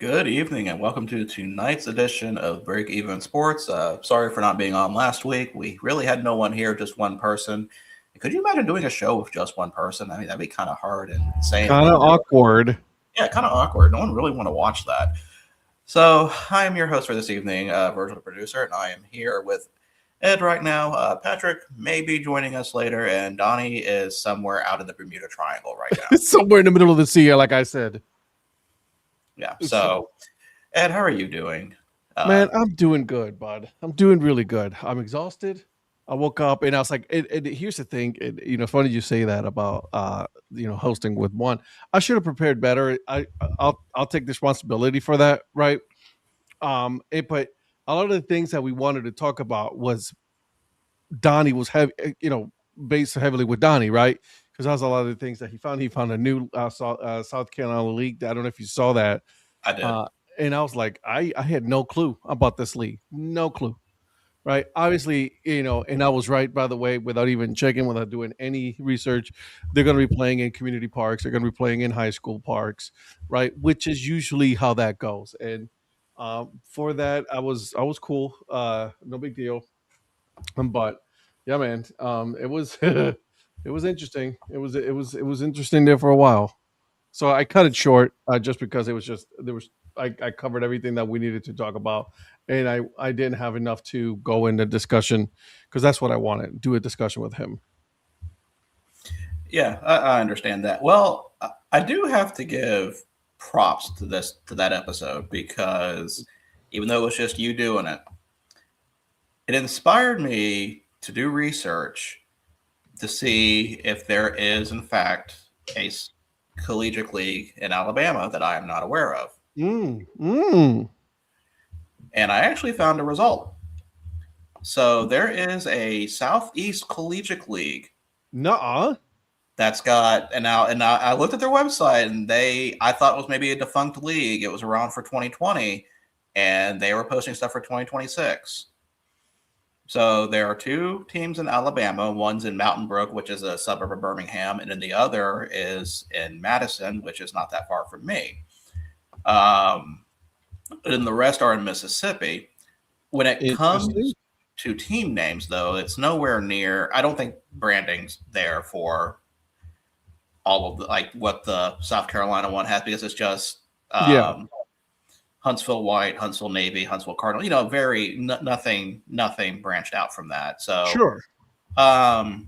Good evening and welcome to tonight's edition of Break Even Sports. Sorry for not being on last week. We really had no one here, just one person. Could you imagine doing a show with just one person? I mean, that'd be kind of hard and insane. Kind of awkward. Yeah, kind of awkward. No one really want to watch that. So I am your host for this evening, Virgil the producer, and I am here with Ed right now. Patrick may be joining us later, and Donnie is somewhere out in the Bermuda Triangle right now. Somewhere in the middle of the sea, like I said. Yeah. So, Ed, how are you doing? Man, I'm doing good, bud. I'm doing really good. I'm exhausted. I woke up and I was like, here's the thing. Funny you say that about hosting with one. I should have prepared better. I'll take responsibility for that, right? But a lot of the things that we wanted to talk about was Donnie was heavy, based heavily with Donnie, right? Because that was a lot of the things that he found. He found a new South Carolina league. I don't know if you saw that. I did. And I was like, I had no clue about this league, no clue, right? Obviously, and I was right, by the way, without even checking, without doing any research. They're going to be playing in community parks. They're going to be playing in high school parks, right? Which is usually how that goes. And for that, I was cool, no big deal. But yeah, man, it was it was interesting. It was interesting there for a while. So I cut it short just because it was just there was I covered everything that we needed to talk about, and I didn't have enough to go into discussion because that's what I wanted, do a discussion with him. Yeah, I understand that. Well, I do have to give props to that episode because even though it was just you doing it, it inspired me to do research to see if there is in fact a collegiate league in Alabama that I am not aware of. Mm, mm. And I actually found a result. So there is a Southeast Collegiate League Nuh-uh. that's got and I looked at their website and I thought it was maybe a defunct league. It was around for 2020 and they were posting stuff for 2026. So there are two teams in Alabama. One's in Mountain Brook, which is a suburb of Birmingham, and then the other is in Madison, which is not that far from me. Um, and the rest are in Mississippi. When it comes to team names, though, it's nowhere near. I don't think branding's there for all of like what the South Carolina one has because it's just Yeah. Huntsville White, Huntsville Navy, Huntsville Cardinal. Very nothing branched out from that. So Sure. um,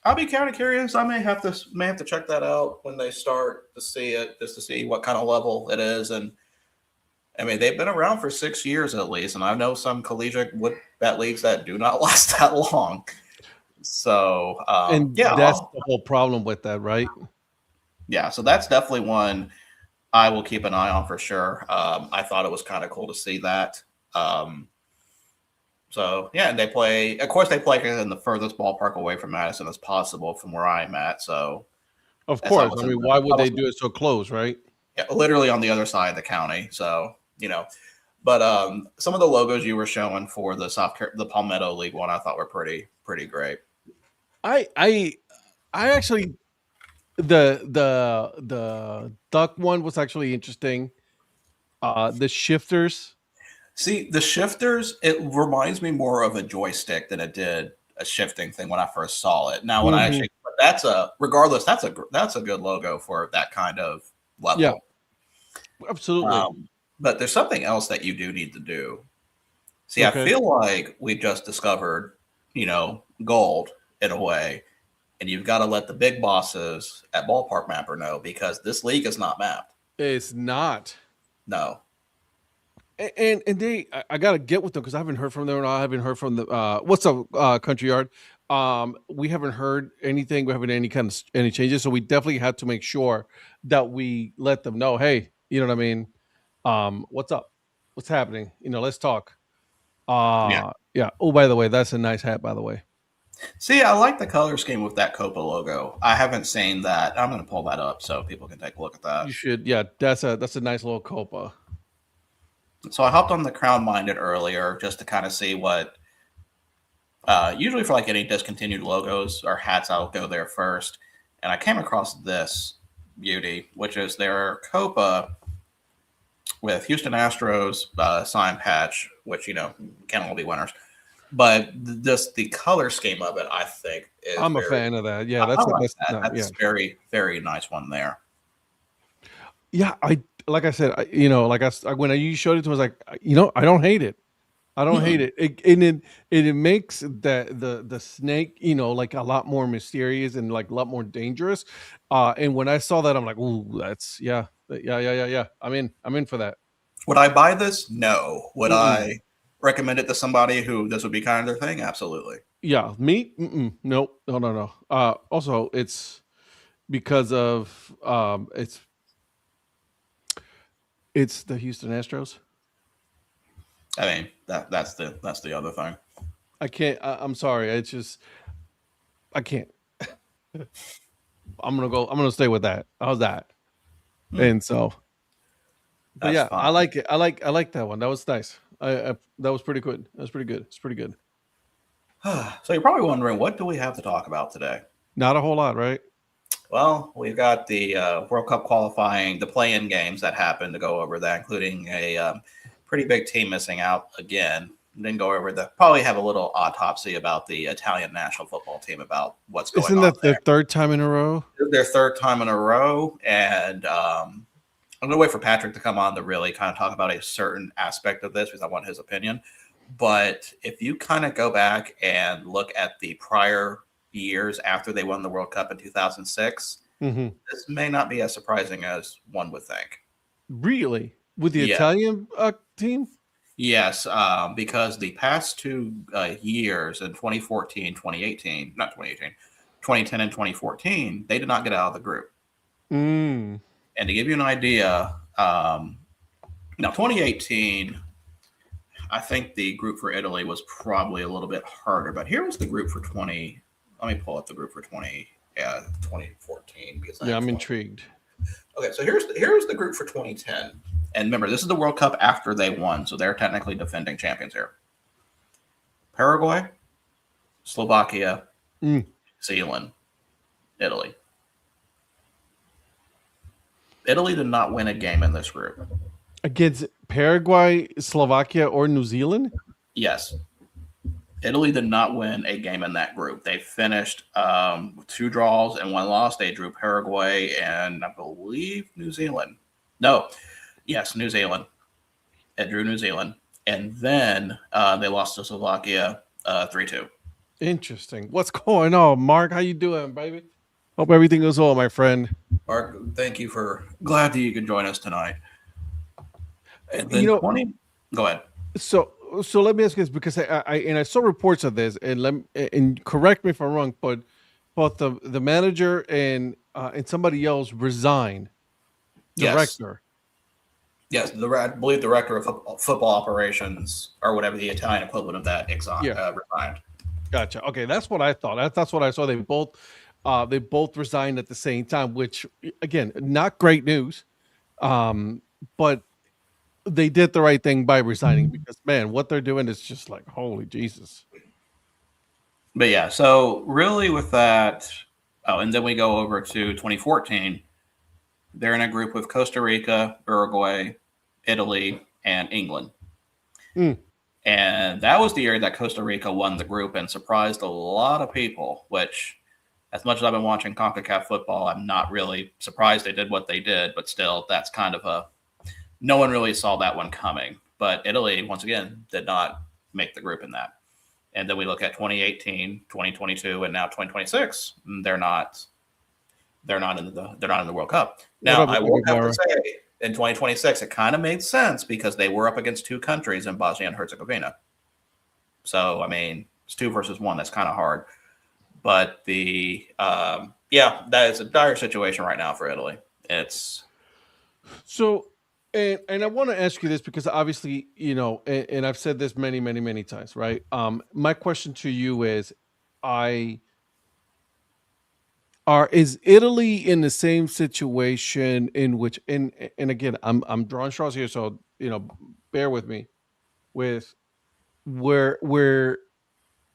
I'll be kind of curious. I may have to check that out when they start to see it, just to see what kind of level it is. And I mean, they've been around for 6 years at least, and I know some collegiate wood bat leagues that do not last that long. So And yeah, that's the whole problem with that, right? yeah. So that's definitely one I will keep an eye on for sure. I thought it was kind of cool to see that. So yeah, and they play. Of course, they play in the furthest ballpark away from Madison as possible from where I'm at. So Of that's course. always I mean, why would they do it so close, right? yeah, literally on the other side of the county. So but some of the logos you were showing for the Palmetto League one, I thought were pretty great. I actually the duck one was actually interesting. The shifters. See, the shifters, it reminds me more of a joystick than it did a shifting thing when I first saw it. Now, when I Mhm. actually, but regardless, that's a good logo for that kind of Yeah, level. absolutely. But there's something else that you do need to do. See, I Okay. feel like we just discovered, gold in a way, and you've got to let the big bosses at Ballpark Mapper know because this league is not mapped. It's not. No. And I gotta get with them because I haven't heard from them. And I haven't heard from the what's up, Country Yard. We haven't heard anything. We haven't any kind of any changes. So we definitely had to make sure that we let them know. Hey, you know what I mean? What's up? What's happening? Let's talk. Yeah. Yeah. Oh, by the way, that's a nice hat. By the way, See, I like the color scheme with that Copa logo. I haven't seen that. I'm going to pull that up so people can take a look at you that. should. Yeah, that's a nice little copa. So I hopped on the Crown Minded earlier just to kind of see what. Usually for like any discontinued logos or hats, I'll go there first, and I came across this beauty, which is their Copa with Houston Astros sign patch, which can all be winners. But just the color scheme of it, I think, is I'm a very. fan of that. Yeah, I like that's that. no, yeah. That's very, very nice one there. Yeah, I like I said, when you showed it to me, I was like, I don't hate it. I don't hate Mm-mm. it. It makes the snake, like a lot more mysterious and like a lot more dangerous. And when I saw that, I'm like, ooh, that's yeah. I'm in for that. Would I buy this? No. Would Mm-mm. I recommend it to somebody who this would be kind of their thing? Absolutely. Yeah, me, nope, no. Also, it's because of it's the Houston Astros. I mean, that's the other thing. I can't. I'm sorry. It's just I can't. I'm gonna go. I'm gonna stay with that. How's that? Hmm, And so, but that's yeah, I fine. like it. I like that one. That was nice. That was pretty good. That was pretty good. It's pretty good. So you're probably wondering, what do we have to talk about today? Not a whole lot, right? Well, we've got the World Cup qualifying, the play-in games that happened to go over that, including a pretty big team missing out again. Then go over the probably have a little autopsy about the Italian national football team about what's going Isn't on that the there. third time in a row? Their third time in a row, and I'm going to wait for Patrick to come on to really kind of talk about a certain aspect of this because I want his opinion. But if you kind of go back and look at the prior years after they won the World Cup in 2006, Hmm. this may not be as surprising as one would think. Really, with the Yeah. Italian team? Yes, because the past two years in 2014, 2018, not 2018, 2010 and 2014, they did not get out of the group. Mm. And to give you an idea, now 2018, I think the group for Italy was probably a little bit harder, but here was the group for 20. Let me pull up the group for 2014 because I Yeah, have I'm 20. intrigued. Okay, so here's the group for 2010. And remember, this is the World Cup after they won, so they're technically defending champions here. Paraguay, Slovakia, Mm. Zealand, Italy. Italy did not win a game in this group. Against Paraguay, Slovakia, or New Zealand? Yes, Italy did not win a game in that group. They finished with two draws and one loss. They drew Paraguay and I believe New Zealand. No, yes, New Zealand. It drew New Zealand. And then they lost to Slovakia 3-2. Interesting. What's going on, Mark? How you doing, baby? Hope everything goes well, my friend. Mark, thank you for glad that you could join us tonight. And You then know, 20. Go ahead. so let me ask you this because I saw reports of this and correct me if I'm wrong, but the manager and somebody else resigned. Yes. Director. Yes, I believe the director of football operations or whatever the Italian equivalent of that Yeah, resigned. gotcha. Okay, that's what I thought. That's what I saw. They both resigned at the same time, which again, not great news. Um, but they did the right thing by resigning because man, what they're doing is just like holy Jesus. But yeah, so really with that, oh, and then we go over to 2014. They're in a group with Costa Rica, Uruguay, Italy, and England. Mm. And that was the year that Costa Rica won the group and surprised a lot of people, which, as much as I've been watching CONCACAF football, I'm not really surprised they did what they did, but still, that's kind of no one really saw that one coming. But Italy, once again, did not make the group in that. And then we look at 2018, 2022, and now 2026. They're not in the World Cup. What Now, up, I will have to Guevara? say, in 2026, it kind of made sense because they were up against two countries in Bosnia and Herzegovina. So, I mean, it's two versus one. That's kind of hard. But that is a dire situation right now for Italy. It's So, and I want to ask you this because obviously, and I've said this many, many, many times, right? My question to you is, I is Italy in the same situation in which, and again, I'm drawing straws here, so bear with me with where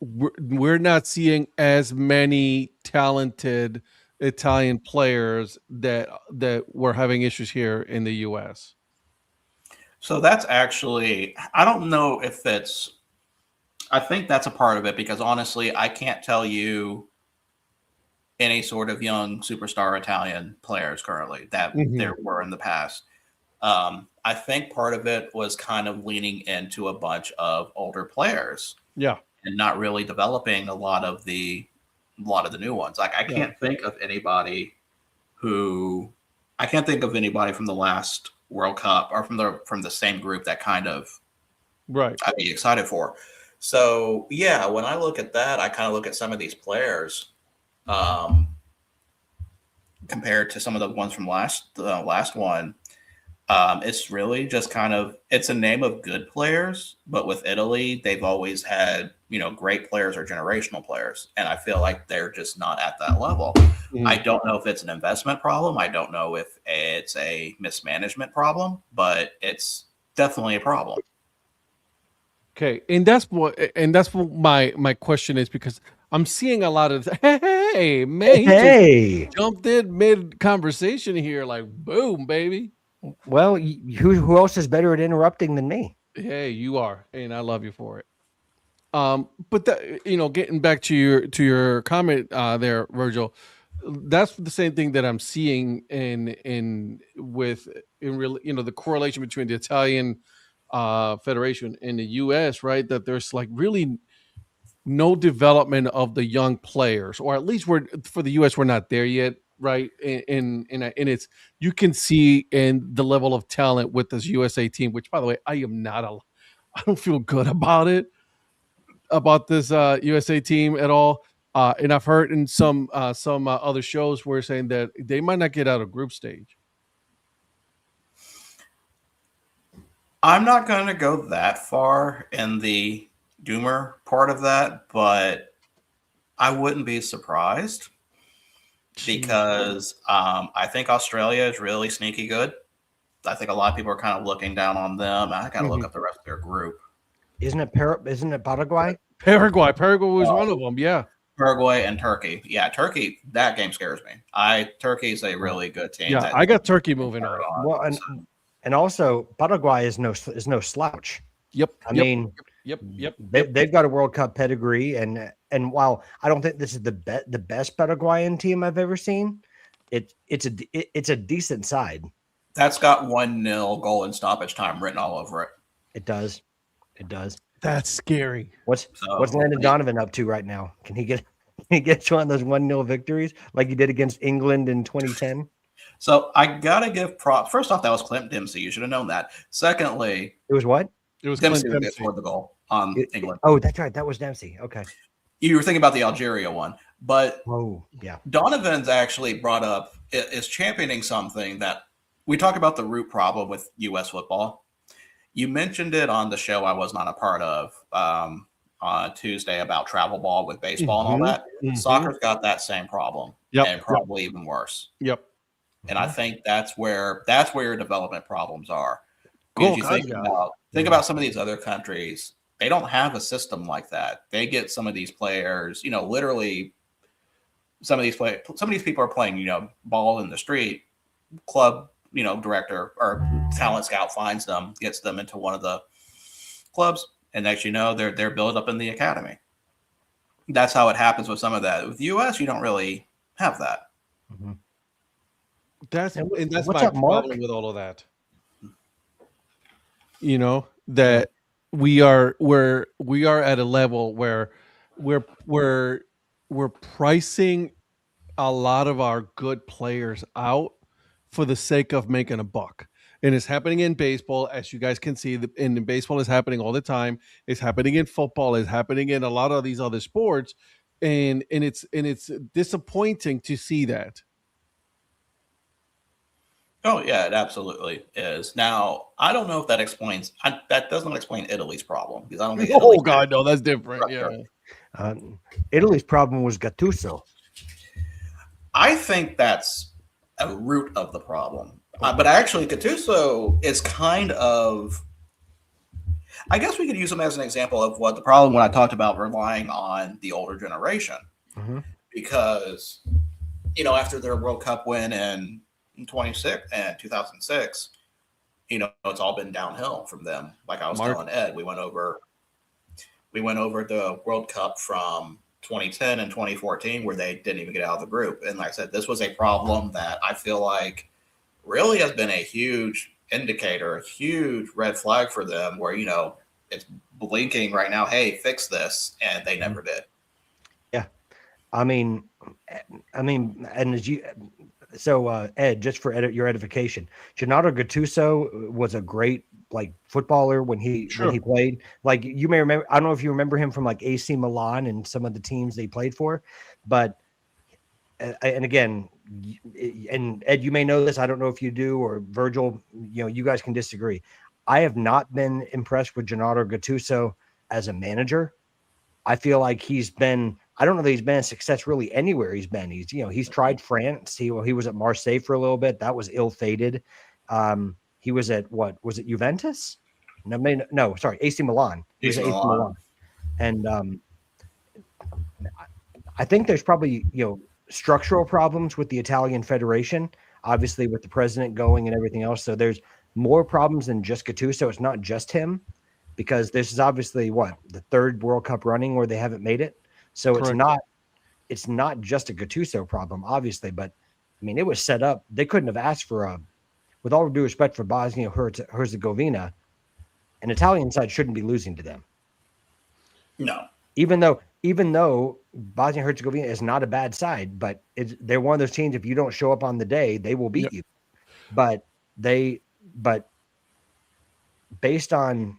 we're not seeing as many talented Italian players that we're having issues here in the U.S. So that's actually, I don't know if it's, I think that's a part of it because honestly, I can't tell you any sort of young superstar Italian players currently that Mhm. there were in the past. I think part of it was kind of leaning into a bunch of older players Yeah, and not really developing a lot of the new ones. Like yeah, I can't think of anybody from the last World Cup or from the same group that kind of right. I'd be excited for. So yeah, when I look at that, I kind of look at some of these players um, compared to some of the ones from last one. It's really just kind of it's a name of good players, but with Italy, they've always had great players or generational players, and I feel like they're just not at that level. I Mhm. don't know if it's an investment problem. I don't know if it's a mismanagement problem, but it's definitely a problem. Okay, and that's what my question is because I'm seeing a lot of hey man, he just Hey, jumped in mid conversation here, like boom, baby. well, who else is better at interrupting than me? Hey, you are, and I love you for it. But that, getting back to your comment there, Virgil, that's the same thing that I'm seeing in real, the correlation between the Italian federation and the U.S. Right, that there's like really no development of the young players, or at least we're for the U.S. we're not there yet, right? And it's you can see in the level of talent with this USA team, which by the way, I don't feel good about it about this USA team at all. And I've heard in some other shows where saying that they might not get out of group stage. I'm not going to go that far in the doomer part of that, but I wouldn't be surprised Jeez. because I think Australia is really sneaky good. I think a lot of people are kind of looking down on them. I got to look Mhm. up the rest of their group. Isn't it Paraguay? Paraguay was one of Uh, them. Yeah, Paraguay and Turkey. Yeah, Turkey. That game scares me. Turkey's a really good team yeah. that I got Turkey can moving turn on. on. Well, and also Paraguay is no slouch. Yep, I yep, mean, yep, yep, they yep. they've got a World Cup pedigree, and while I don't think this is the best Paraguayan team I've ever seen, it's a decent side. That's got 1-0 goal in stoppage time written all over it. It does, it does. That's scary. What's So Landon Donovan up to right now? Can he get can he get one of those 1-0 victories like he did against England in 2010? So I gotta give props. First off, that was Clint Dempsey. You should have known that. Secondly, It was what? It was Clint Dempsey that Dempsey. scored the goal on England. Oh, that's right. That was Dempsey. Okay. You were thinking about the Algeria one, but Oh, yeah. Donovan's actually brought up is championing something that we talk about the root problem with U.S. football. You mentioned it on the show I was not a part of on Tuesday about travel ball with baseball and all Mhm, that. mhm. Soccer's got that same problem Yep, and probably even worse. yep. And I Mhm. think that's where your development problems are. Because Cool, you guys, yeah. think about some of these other countries, they don't have a system like that. They get some of these players, literally some of these people are playing, ball in the street, club, director or talent scout finds them, gets them into one of the clubs, and next they're built up in the academy. That's how it happens with some of that. With the US, you don't really have that. Mhm. That's And and that's what's my up, Mark? problem with all of that. Yeah. That we are at a level where we're we're we're pricing a lot of our good players out for the sake of making a buck. And it's happening in baseball, as you guys can see. And in baseball is happening all the time. It's happening in football. It's happening in a lot of these other sports, and it's disappointing to see that. Oh yeah, it absolutely is. Now, I don't know if that doesn't explain Italy's problem because I don't think Oh Italy had God, no, that's different. Yeah, structure. Italy's problem was Gattuso. I think that's a root of the problem. But actually, Gattuso is kind of. I guess we could use him as an example of what the problem when I talked about relying on the older generation Mhm. because after their World Cup win in 2006. it's all been downhill from them. Like I was Mark? telling Ed, we went over the World Cup from 2010 and 2014 where they didn't even get out of the group. And like I said, this was a problem that I feel like really has been a huge indicator, a huge red flag for them where, it's blinking right now, hey, fix this. And they never did. Yeah. I mean, and Ed, just for your edification, Gennaro Gattuso was a great footballer when he played. Like, you may remember, I don't know if you remember him from like AC Milan and some of the teams they played for, but and again, and Ed, you may know this, I don't know if you do, or Virgil, you guys can disagree. I have not been impressed with Gennaro Gattuso as a manager. I feel like I don't know that he's been a success really anywhere he's been. He's tried France. He was at Marseille for a little bit. That was ill-fated. He was at was it Juventus? No, sorry, AC Milan. He was at AC Milan. And I think there's probably, structural problems with the Italian Federation, obviously with the president going and everything else. So there's more problems than just Gattuso. It's not just him, because this is obviously the third World Cup running where they haven't made it. So Correct. it's not just a Gattuso problem, obviously, but I mean, it was set up. They couldn't have asked for with all due respect for Bosnia Herzegovina, an Italian side shouldn't be losing to them. No. Even though Bosnia Herzegovina is not a bad side, but they're one of those teams, if you don't show up on the day, they will beat you. But based on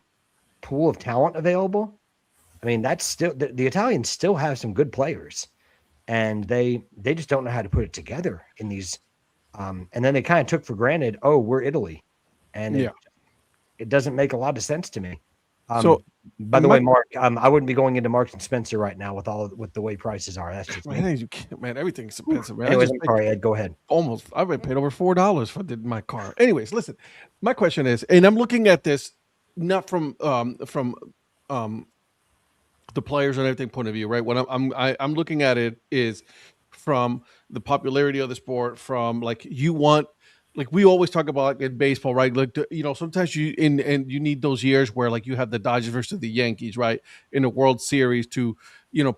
pool of talent available, I mean, that's still the Italians still have some good players, and they just don't know how to put it together in these. And then they kind of took for granted, we're Italy, and it doesn't make a lot of sense to me. So, by the way, Mark, I wouldn't be going into Marks and Spencer right now with the way prices are. That's just man, everything's expensive. Man. Anyways, I'm sorry, Ed, go ahead. I've been paid over $4 for my car. Anyways, listen, my question is, and I'm looking at this not from the players and everything point of view, right? What I'm looking at it is from the popularity of the sport, from we always talk about in baseball, right? Like, sometimes you need those years where you have the Dodgers versus the Yankees, right, in the World Series to,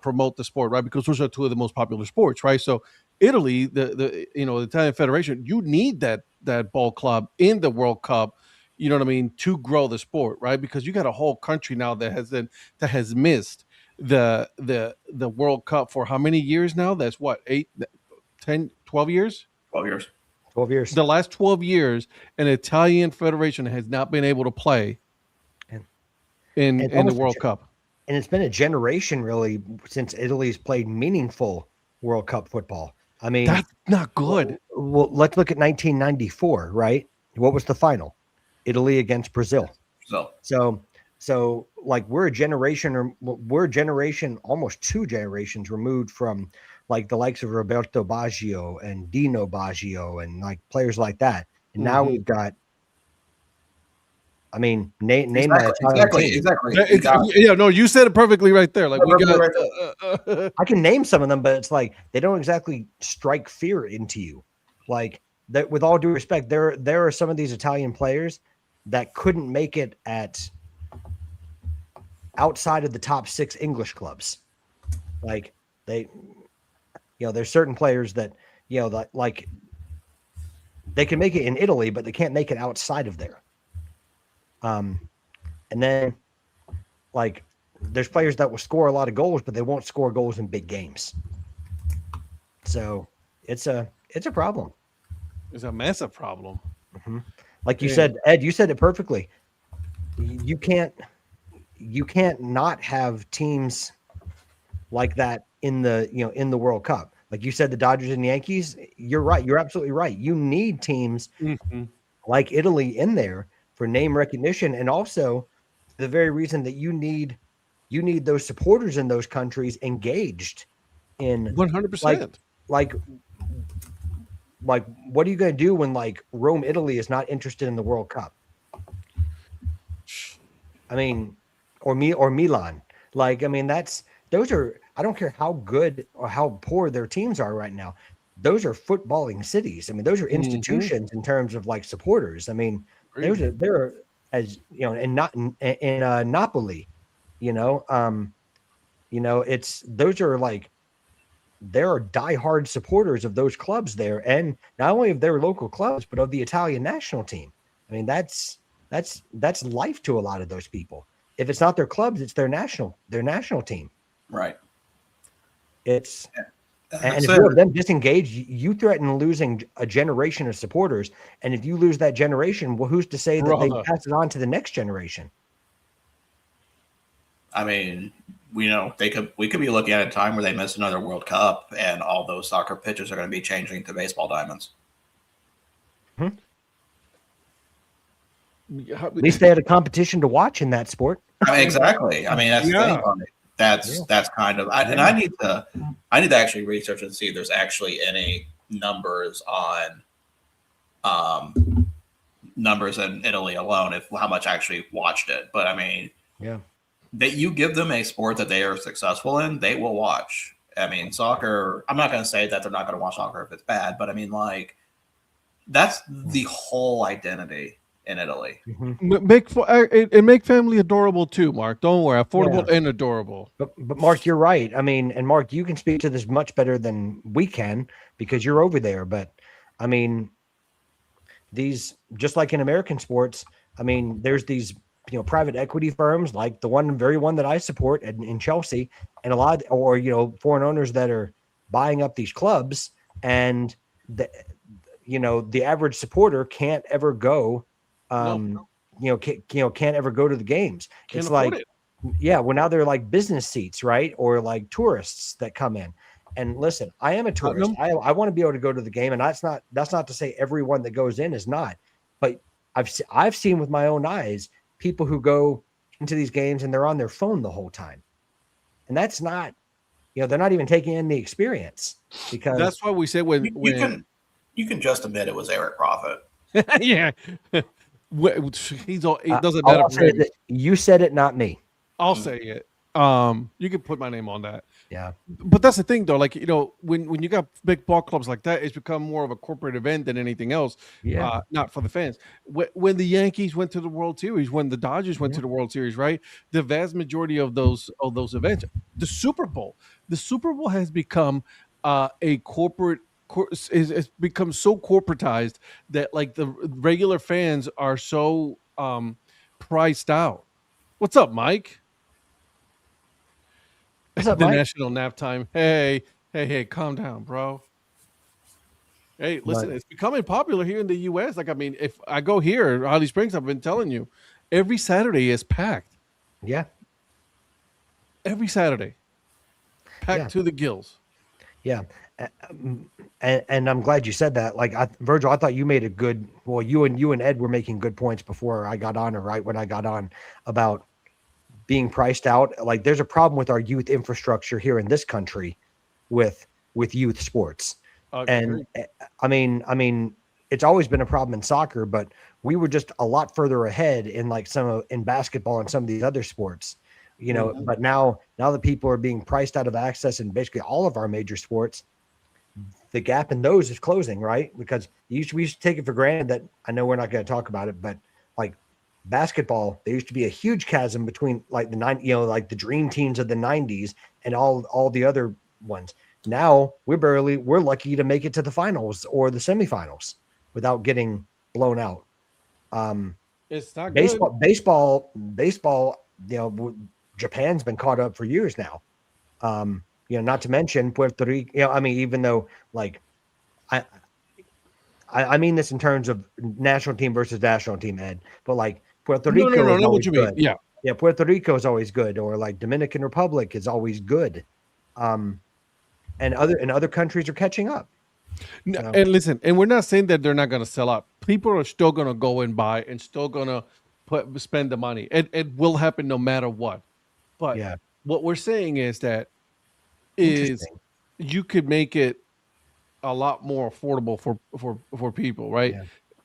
promote the sport, right? Because those are two of the most popular sports, right? So Italy, the Italian Federation, you need that ball club in the World Cup, you know what I mean, to grow the sport, right? Because you got a whole country now that has missed the World Cup for how many years now? That's 8, 10, 12 years? 12 years. 12 years. The last 12 years, an Italian federation has not been able to play in the World Cup. And it's been a generation, really, since Italy's played meaningful World Cup football. I mean, that's not good. Well, let's look at 1994, right? What was the final? Italy against Brazil. So we're a generation, almost 2 generations removed from the likes of Roberto Baggio and Dino Baggio and players like that. And now we've got, I mean, name exactly. No, you said it perfectly right there. I can name some of them, but it's they don't exactly strike fear into you. That, with all due respect, there are some of these Italian players that couldn't make it outside of the top 6 English clubs. There's certain players that, they can make it in Italy, but they can't make it outside of there. And then there's players that will score a lot of goals, but they won't score goals in big games. So it's a problem. It's a massive problem. Mm-hmm. Like you said, Ed, you said it perfectly. You can't not have teams like that in the World Cup. Like you said, the Dodgers and the Yankees, you're right. You're absolutely right. You need teams like Italy in there for name recognition. And also the very reason that you need those supporters in those countries engaged in 100%. What are you going to do when Rome, Italy is not interested in the World Cup? I mean, or Milan. Those are, I don't care how good or how poor their teams are right now. Those are footballing cities. I mean, those are institutions in terms of supporters. I mean, They're as you know, and not in Napoli, you know, it's those are like there are diehard supporters of those clubs there, and not only of their local clubs, but of the Italian national team. I mean, that's life to a lot of those people. If it's not their clubs, it's their national team. Right. It's That's and if it. you have them disengaged, you threaten losing a generation of supporters. And if you lose that generation, well, who's to say that they Brother. pass it on to the next generation? I mean, we could be looking at a time where they miss another World Cup, and all those soccer pitches are going to be changing to baseball diamonds. At least they had a competition to watch in that sport. I mean, exactly. I mean, that's the thing on it. That's kind of, and I need to actually research and see if there's actually any numbers on numbers in Italy alone, if how much I actually watched it. But I mean, that you give them a sport that they are successful in, they will watch. I mean, soccer, I'm not going to say that they're not going to watch soccer if it's bad, but I mean, like, that's the whole identity in Italy. Make family adorable too, Mark. Don't worry, affordable and adorable. But Mark, you're right. I mean, and Mark, you can speak to this much better than we can because you're over there. But I mean, these just like in American sports, I mean, there's these private equity firms like the very one that I support in Chelsea, and a lot or foreign owners that are buying up these clubs, and the average supporter can't ever go. Can't ever go to the games. It's like, well, now they're like business seats, right? Or like tourists that come in. And listen, I am a tourist. I want to be able to go to the game, and that's not to say everyone that goes in is not. But I've seen with my own eyes people who go into these games and they're on their phone the whole time, and that's not, they're not even taking in the experience. Because that's why we say you can just admit it was Eric Prophet. Yeah. He doesn't matter. You said it, not me. I'll say it. You can put my name on that. Yeah. But that's the thing, though. Like, when you got big ball clubs like that, it's become more of a corporate event than anything else. Yeah. Not for the fans. When the Yankees went to the World Series, when the Dodgers went to the World Series, right? The vast majority of those events, the Super Bowl has become a corporate. It's become so corporatized that like the regular fans are so priced out. What's up, Mike? What's up, the Mike? National nap time. Hey, calm down, bro. Hey, listen, it's becoming popular here in the U.S. Like, I mean, if I go here, Holly Springs, I've been telling you, every Saturday is packed. Yeah. Every Saturday. Packed to the gills. Yeah. And I'm glad you said that. Like, Virgil, I thought you made you and Ed were making good points before I got on, or right when I got on, about being priced out. Like, there's a problem with our youth infrastructure here in this country with youth sports. And I mean, it's always been a problem in soccer, but we were just a lot further ahead in in basketball and some of these other sports, but now that people are being priced out of access in basically all of our major sports, the gap in those is closing, right? Because we used to take it for granted that, I know we're not going to talk about it, but like basketball, there used to be a huge chasm between like like the dream teams of the 90s and all the other ones. Now we're lucky to make it to the finals or the semifinals without getting blown out. It's not baseball, good. Baseball, Japan's been caught up for years now. Not to mention Puerto Rico. I mean, even though like I mean this in terms of national team versus national team, Ed, but like Puerto Rico is always good. Yeah, Puerto Rico is always good, or like Dominican Republic is always good. And other countries are catching up. And listen, and we're not saying that they're not going to sell out. People are still going to go and buy and still going to spend the money. It will happen no matter what. But what we're saying is that you could make it a lot more affordable for people, right?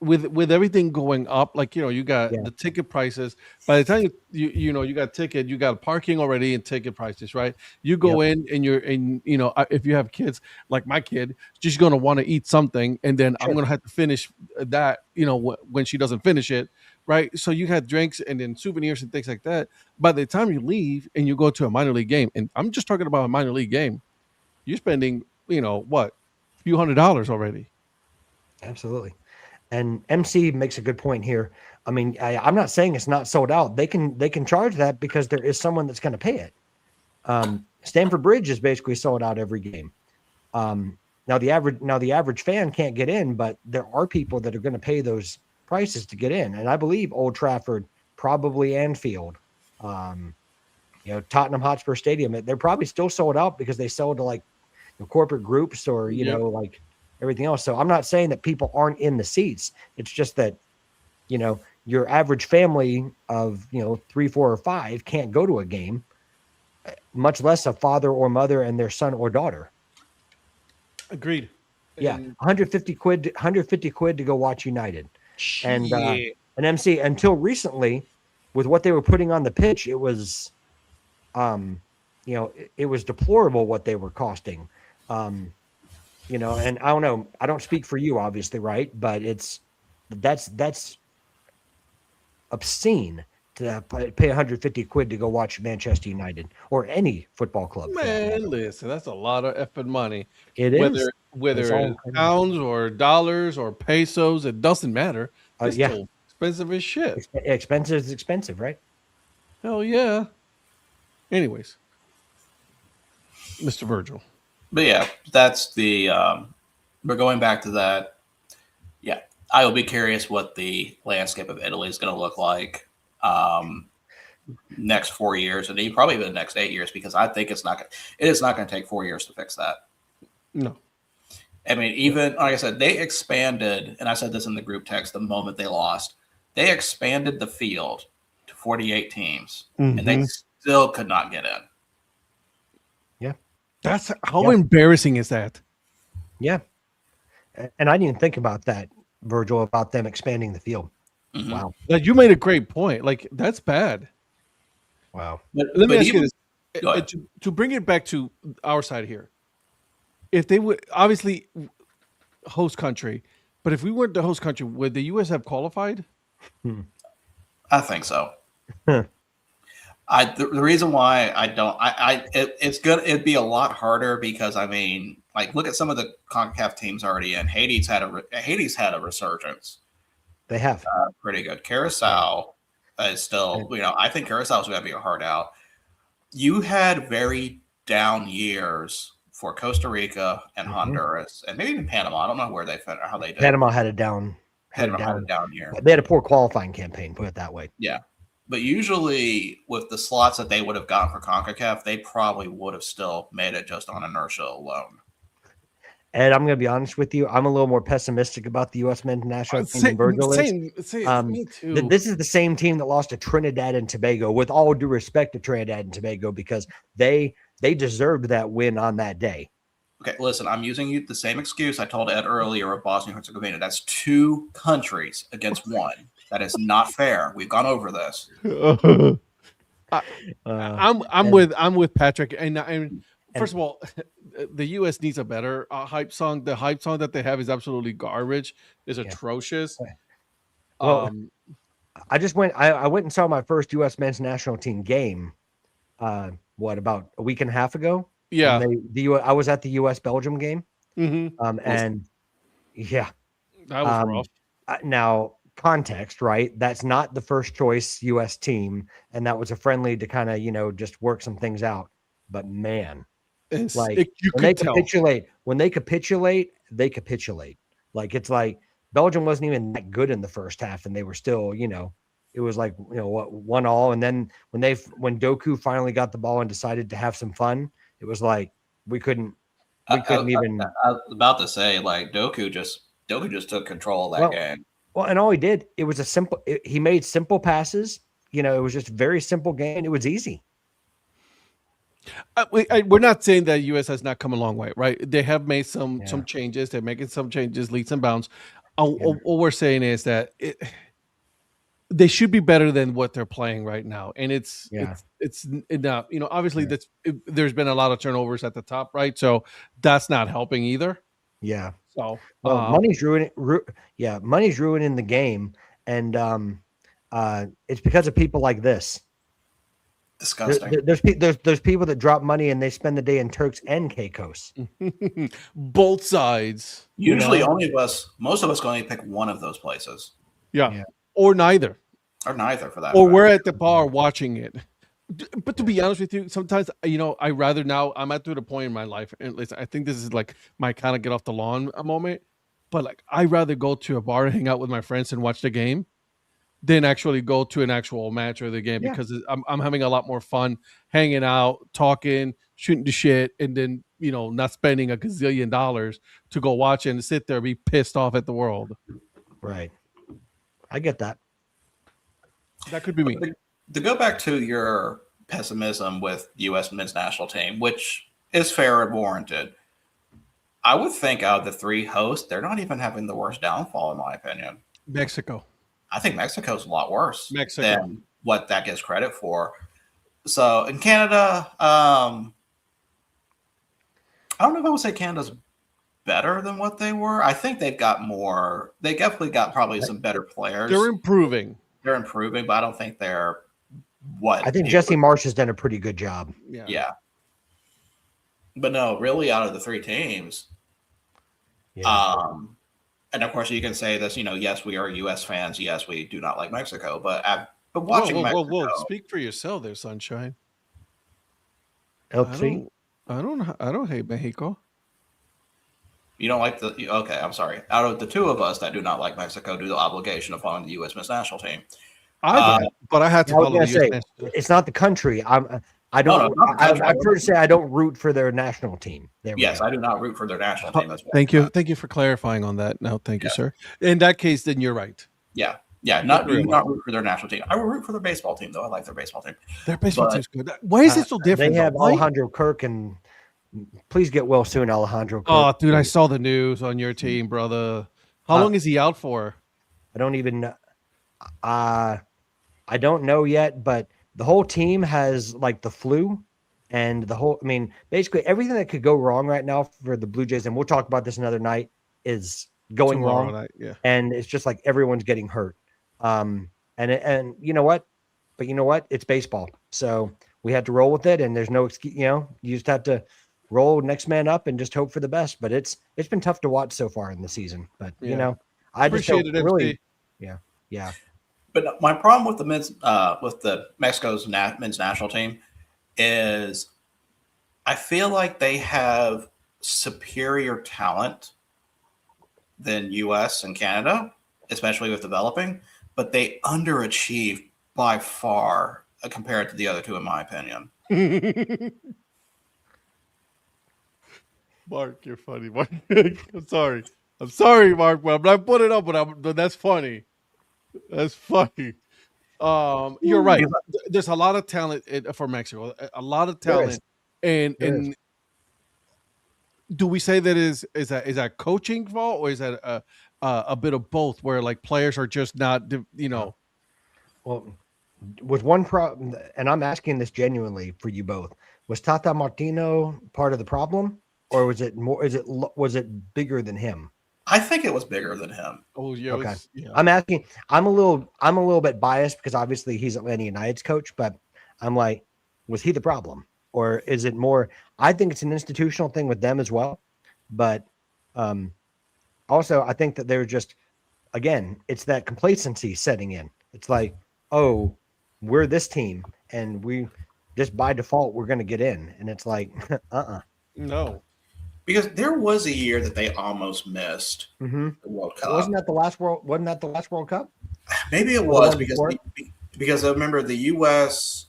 with everything going up, like you got Yeah. the ticket prices. By the time you got ticket, you got parking already and ticket prices, right? You go in and you're in, if you have kids like my kid, she's gonna want to eat something, and then I'm Sure. gonna have to finish that, when she doesn't finish it, right? So you had drinks and then souvenirs and things like that. By the time you leave and you go to a minor league game, and I'm just talking about a minor league game, you're spending, what, a few $100s already. Absolutely. And MC makes a good point here. I mean, I'm not saying it's not sold out. They can charge that because there is someone that's going to pay it. Stamford Bridge is basically sold out every game. Now the average fan can't get in, but there are people that are going to pay those prices to get in. And I believe Old Trafford, probably Anfield, Tottenham Hotspur Stadium, they're probably still sold out because they sell to like corporate groups or like everything else. So I'm not saying that people aren't in the seats. It's just that your average family of 3, 4, or 5 can't go to a game, much less a father or mother and their son or daughter. Agreed. Yeah, 150 quid to go watch United. And MC, until recently, with what they were putting on the pitch, it was it was deplorable what they were costing. And I don't know, I don't speak for you, obviously, right? But that's obscene to pay 150 quid to go watch Manchester United or any football club. Man, listen, that's a lot of effing money. It is. Whether it's pounds or dollars or pesos, it doesn't matter. It's still expensive as shit. Expensive is expensive, right? Hell yeah. Anyways, Mr. Virgil. But yeah, that's the. We're going back to that. Yeah, I will be curious what the landscape of Italy is going to look like next 4 years, and probably the next 8 years, because I think it is not going to take 4 years to fix that. No. I mean, even like I said, they expanded, and I said this in the group text the moment they lost. They expanded the field to 48 teams, and they still could not get in. Yeah, that's how embarrassing is that? Yeah, and I didn't even think about that, Virgil, about them expanding the field. Mm-hmm. Wow, you made a great point. Like, that's bad. Wow. Let me ask you this: to bring it back to our side here. If they would, obviously host country, but if we weren't the host country, would the U.S. have qualified? I think so. The reason why I don't, it's good. It'd be a lot harder because I mean, like, look at some of the CONCACAF teams already in. Haiti's had a resurgence. They have pretty good. Curacao is still, I think Curacao is going to be a hard out. You had very down years for Costa Rica and Honduras, and maybe even Panama. I don't know where how they did. Panama had a down year. They had a poor qualifying campaign, put it that way. Yeah. But usually with the slots that they would have gotten for CONCACAF, they probably would have still made it just on inertia alone. Ed, I'm going to be honest with you. I'm a little more pessimistic about the U.S. men's national team than Virgil is. Me too. This is the same team that lost to Trinidad and Tobago, with all due respect to Trinidad and Tobago, because they deserved that win on that day. Okay, listen, I'm using the same excuse I told Ed earlier of Bosnia and Herzegovina. That's 2 countries against 1. That is not fair. We've gone over this. I'm with Patrick, and first of all, the U.S. needs a better hype song. The hype song that they have is absolutely garbage. It's atrocious. Well, I went and saw my first U.S. men's national team game. About a week and a half ago? Yeah, I was at the U.S. Belgium game. And yeah, that was rough. Now, context, right? That's not the first choice U.S. team, and that was a friendly to kind of just work some things out. But man, when they capitulate, they capitulate. Like, it's like Belgium wasn't even that good in the first half, and they were still, it was like, 1-1. And then when Doku finally got the ball and decided to have some fun, it was like we couldn't even. I was about to say, like, Doku just took control of that game. Well, and all he did, it was he made simple passes. It was just a very simple game. It was easy. We're not saying that U.S. has not come a long way, right? They have made some changes. They're making some changes, leaps and bounds. All we're saying is that they should be better than what they're playing right now, and it's not, obviously there's been a lot of turnovers at the top, right? So that's not helping either. Yeah. So money's ruining. Money's ruining the game, and it's because of people like this. Disgusting. There's people that drop money and they spend the day in Turks and Caicos. Both sides. Usually, most of us can only pick one of those places. Yeah. Or neither. Or neither, for that. Or we're at the bar watching it. But to be honest with you, sometimes I rather now. I'm at the point in my life, and listen, I think this is like my kind of get off the lawn a moment. But like, I'd rather go to a bar and hang out with my friends and watch the game than actually go to an actual match or the game, because I'm having a lot more fun hanging out, talking, shooting the shit, and then not spending $1 gazillion to go watch it and sit there and be pissed off at the world. Right. I get that. That could be me. To go back to your pessimism with U.S. men's national team, which is fair and warranted, I would think out of the 3 hosts, they're not even having the worst downfall, in my opinion. Mexico. I think Mexico's a lot worse Mexico. than what that gets credit for. So in Canada, I don't know if I would say Canada's better than what they were. I think they've got more. They definitely got probably some better players. They're improving. They're improving, but I don't think they're what. I think Jesse Marsh has done a pretty good job. Yeah. But no, really, out of the 3 teams, and of course you can say this, yes, we are U.S. fans. Yes, we do not like Mexico, but watching Mexico. Speak for yourself there, Sunshine. LC? I don't hate Mexico. You don't like okay, I'm sorry. Out of the 2 of us that do not like Mexico, do the obligation of following the U.S. men's national team. But I had to follow the U.S. It's not the country. I've heard to say I don't root for their national team. Yes, I do not root for their national team as well. Thank you for clarifying on that. No, thank you, sir. In that case, then you're right. Yeah. Not root for their national team. I will root for their baseball team, though. I like their baseball team. Their baseball team's good. Why is it so different? They have Alejandro Kirk, and please get well soon, Alejandro Kirk. Oh, dude, I saw the news on your team, brother. How long is he out for? I don't even know. I don't know yet, but the whole team has like the flu, and basically everything that could go wrong right now for the Blue Jays, and we'll talk about this another night, is going wrong. Night, yeah. And it's just like everyone's getting hurt. And you know what? But you know what? It's baseball. So we had to roll with it, and there's no excuse, you just have to roll next man up and just hope for the best. But it's been tough to watch so far in the season. But I appreciate just it, really, yeah. But my problem with the Mexico's men's national team is I feel like they have superior talent than U.S. and Canada, especially with developing, but they underachieve by far compared to the other 2, in my opinion. Mark, you're funny, Mark. I'm sorry, Mark. But I'm not putting it up, but that's funny. That's funny. You're right. There's a lot of talent for Mexico. A lot of talent, and do we say that is that coaching fault, or is that a bit of both, where like players are just not, Well, was one problem, and I'm asking this genuinely for you both. Was Tata Martino part of the problem, or was it more? Was it bigger than him? I think it was bigger than him. Oh yeah. Okay. I'm asking. I'm a little bit biased because obviously he's Atlanta United's coach, but I'm like, was he the problem, or is it more? I think it's an institutional thing with them as well, but also I think that they're just, again, it's that complacency setting in. It's like, oh, we're this team, and we just by default we're going to get in, and it's like, no. Because there was a year that they almost missed the World Cup. Wasn't that the last World Cup? Maybe it was because I remember the U.S.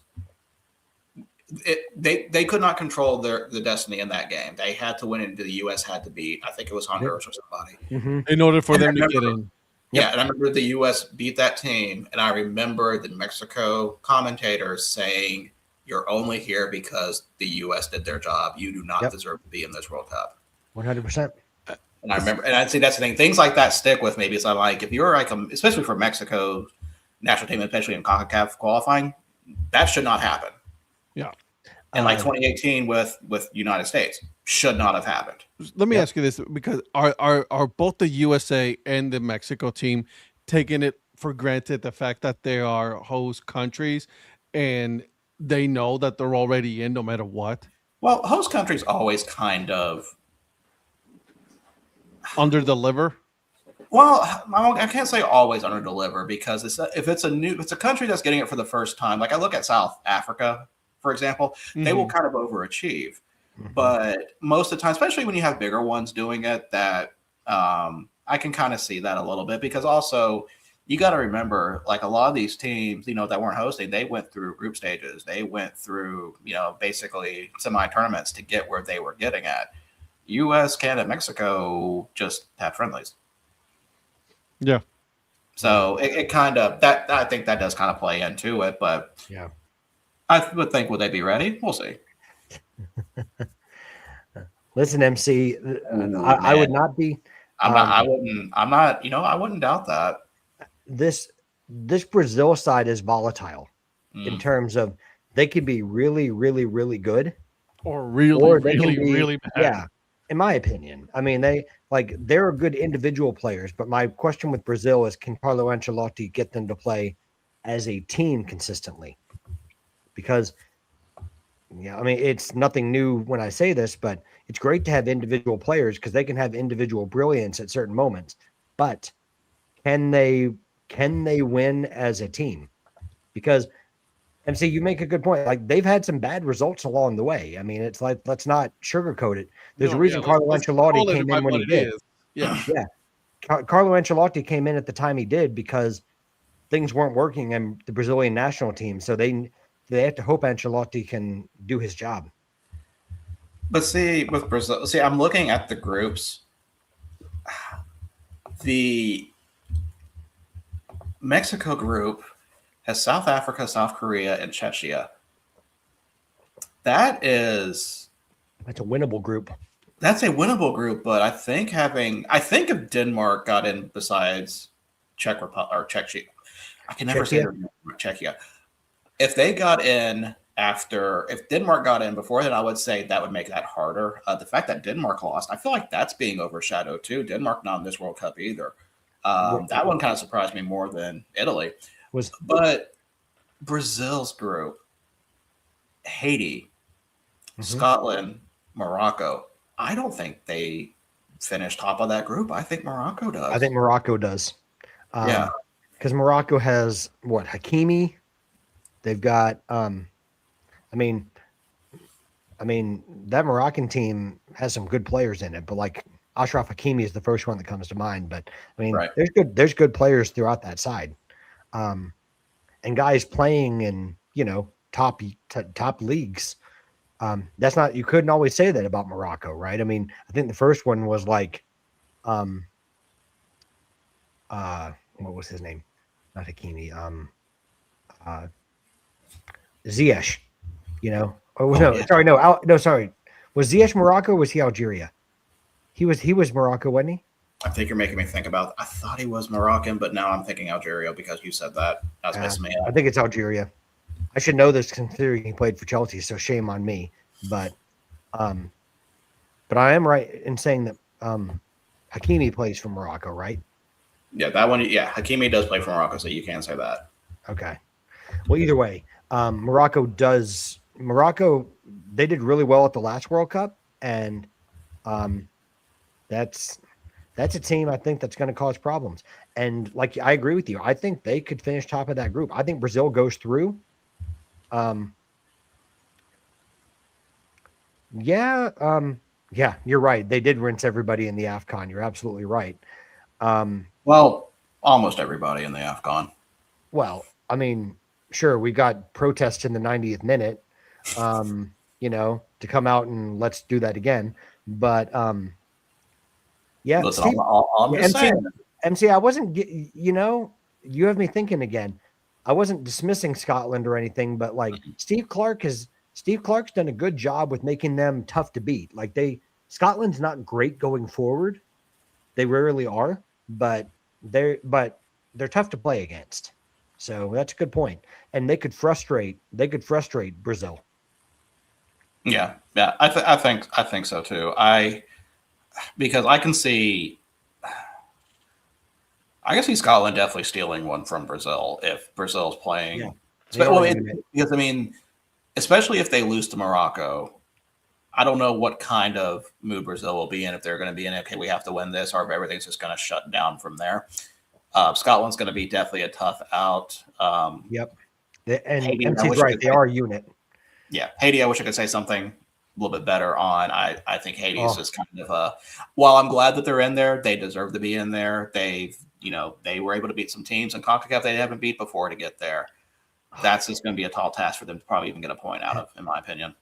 They could not control the destiny in that game. They had to win it. The U.S. had to beat, I think it was Honduras or somebody, in order for them to get in. Yeah, and I remember the U.S. beat that team, and I remember the Mexico commentators saying, "You're only here because the U.S. did their job. You do not deserve to be in this World Cup." 100%. And I remember, and I'd say that's the thing. Things like that stick with me because I'm like, if you're like, especially for Mexico national team, especially in CONCACAF qualifying, that should not happen. Yeah. And like 2018 with United States should not have happened. Let me ask you this, because are both the USA and the Mexico team taking it for granted, the fact that they are host countries and they know that they're already in no matter what? Well, host countries always kind of Under deliver? well, I can't say always under deliver because if it's a country that's getting it for the first time, like I look at South Africa, for example, they will kind of overachieve. But most of the time, especially when you have bigger ones doing it, that I can kind of see that a little bit because also you got to remember, like a lot of these teams, that weren't hosting, they went through group stages. They went through, basically semi-tournaments to get where they were getting at. U.S., Canada, Mexico just had friendlies. Yeah. So it kind of that I think that does kind of play into it, but yeah, I would think would they be ready? We'll see. Listen, MC, I would not be. I wouldn't doubt that. This Brazil side is volatile in terms of they could be really, really, really good, or really, they really, can be, really bad. Yeah, in my opinion. I mean, they're good individual players, but my question with Brazil is, can Carlo Ancelotti get them to play as a team consistently? Because, I mean, it's nothing new when I say this, but it's great to have individual players because they can have individual brilliance at certain moments. But can they win as a team? Because MC, you make a good point. Like they've had some bad results along the way. I mean, it's like, let's not sugarcoat it. There's a reason Carlo Ancelotti came in when he did. Yeah. Carlo Ancelotti came in at the time he did because things weren't working in the Brazilian national team. So they have to hope Ancelotti can do his job. But see, with Brazil, I'm looking at the groups. The Mexico group has South Africa, South Korea, and Czechia. That's a winnable group. That's a winnable group, but I think if Denmark got in besides Czech Republic or Czechia, I can never say Czechia. If they got in if Denmark got in before, then I would say that would make that harder. The fact that Denmark lost, I feel like that's being overshadowed too. Denmark not in this World Cup either. That one kind of surprised me more than Italy. But Brazil's group, Haiti, Scotland, Morocco, I don't think they finished top of that group. I think Morocco does. I think Morocco does. Because Morocco has Hakimi. They've got I mean that Moroccan team has some good players in it, but like Ashraf Hakimi is the first one that comes to mind. But I mean, there's good players throughout that side, and guys playing in top leagues. That's not, you couldn't always say that about Morocco, right? I mean, I think the first one was like, what was his name? Not Hakimi. Ziyech, sorry. Was Ziyech Morocco or was he Algeria? He was Morocco, wasn't he? I think you're making me think about, I thought he was Moroccan, but now I'm thinking Algeria because you said that. That's messing me up. I think it's Algeria. I should know this considering he played for Chelsea, so shame on me. But I am right in saying that Hakimi plays for Morocco, right? Yeah, that one. Yeah, Hakimi does play for Morocco, so you can say that. Okay. Well, either way, Morocco, they did really well at the last World Cup, and that's a team I think that's going to cause problems. And like, I agree with you. I think they could finish top of that group. I think Brazil goes through. Yeah, you're right. They did rinse everybody in the AFCON. You're absolutely right. Well, almost everybody in the AFCON. Well, I mean, sure, we got protests in the 90th minute, to come out and let's do that again. But yeah, listen, Steve, I'm just saying. MC, I wasn't, you have me thinking again. I wasn't dismissing Scotland or anything, but like Steve Clark's done a good job with making them tough to beat. Like Scotland's not great going forward, They rarely are, but they're tough to play against. So that's a good point. And they could frustrate Brazil. Yeah, I think so too. Because I can see. I can see Scotland definitely stealing one from Brazil if Brazil's playing. Yeah. Because I mean, especially if they lose to Morocco, I don't know what kind of mood Brazil will be in, if they're going to be in, okay, we have to win this, or if everything's just going to shut down from there. Scotland's going to be definitely a tough out. Yep. And Haiti, MC's right. They are a unit. Yeah. Haiti, I wish I could say something a little bit better on. I think Haiti is just kind of while I'm glad that they're in there, they deserve to be in there. They were able to beat some teams in CONCACAF they haven't beat before to get there. That's just going to be a tall task for them to probably even get a point out of, in my opinion.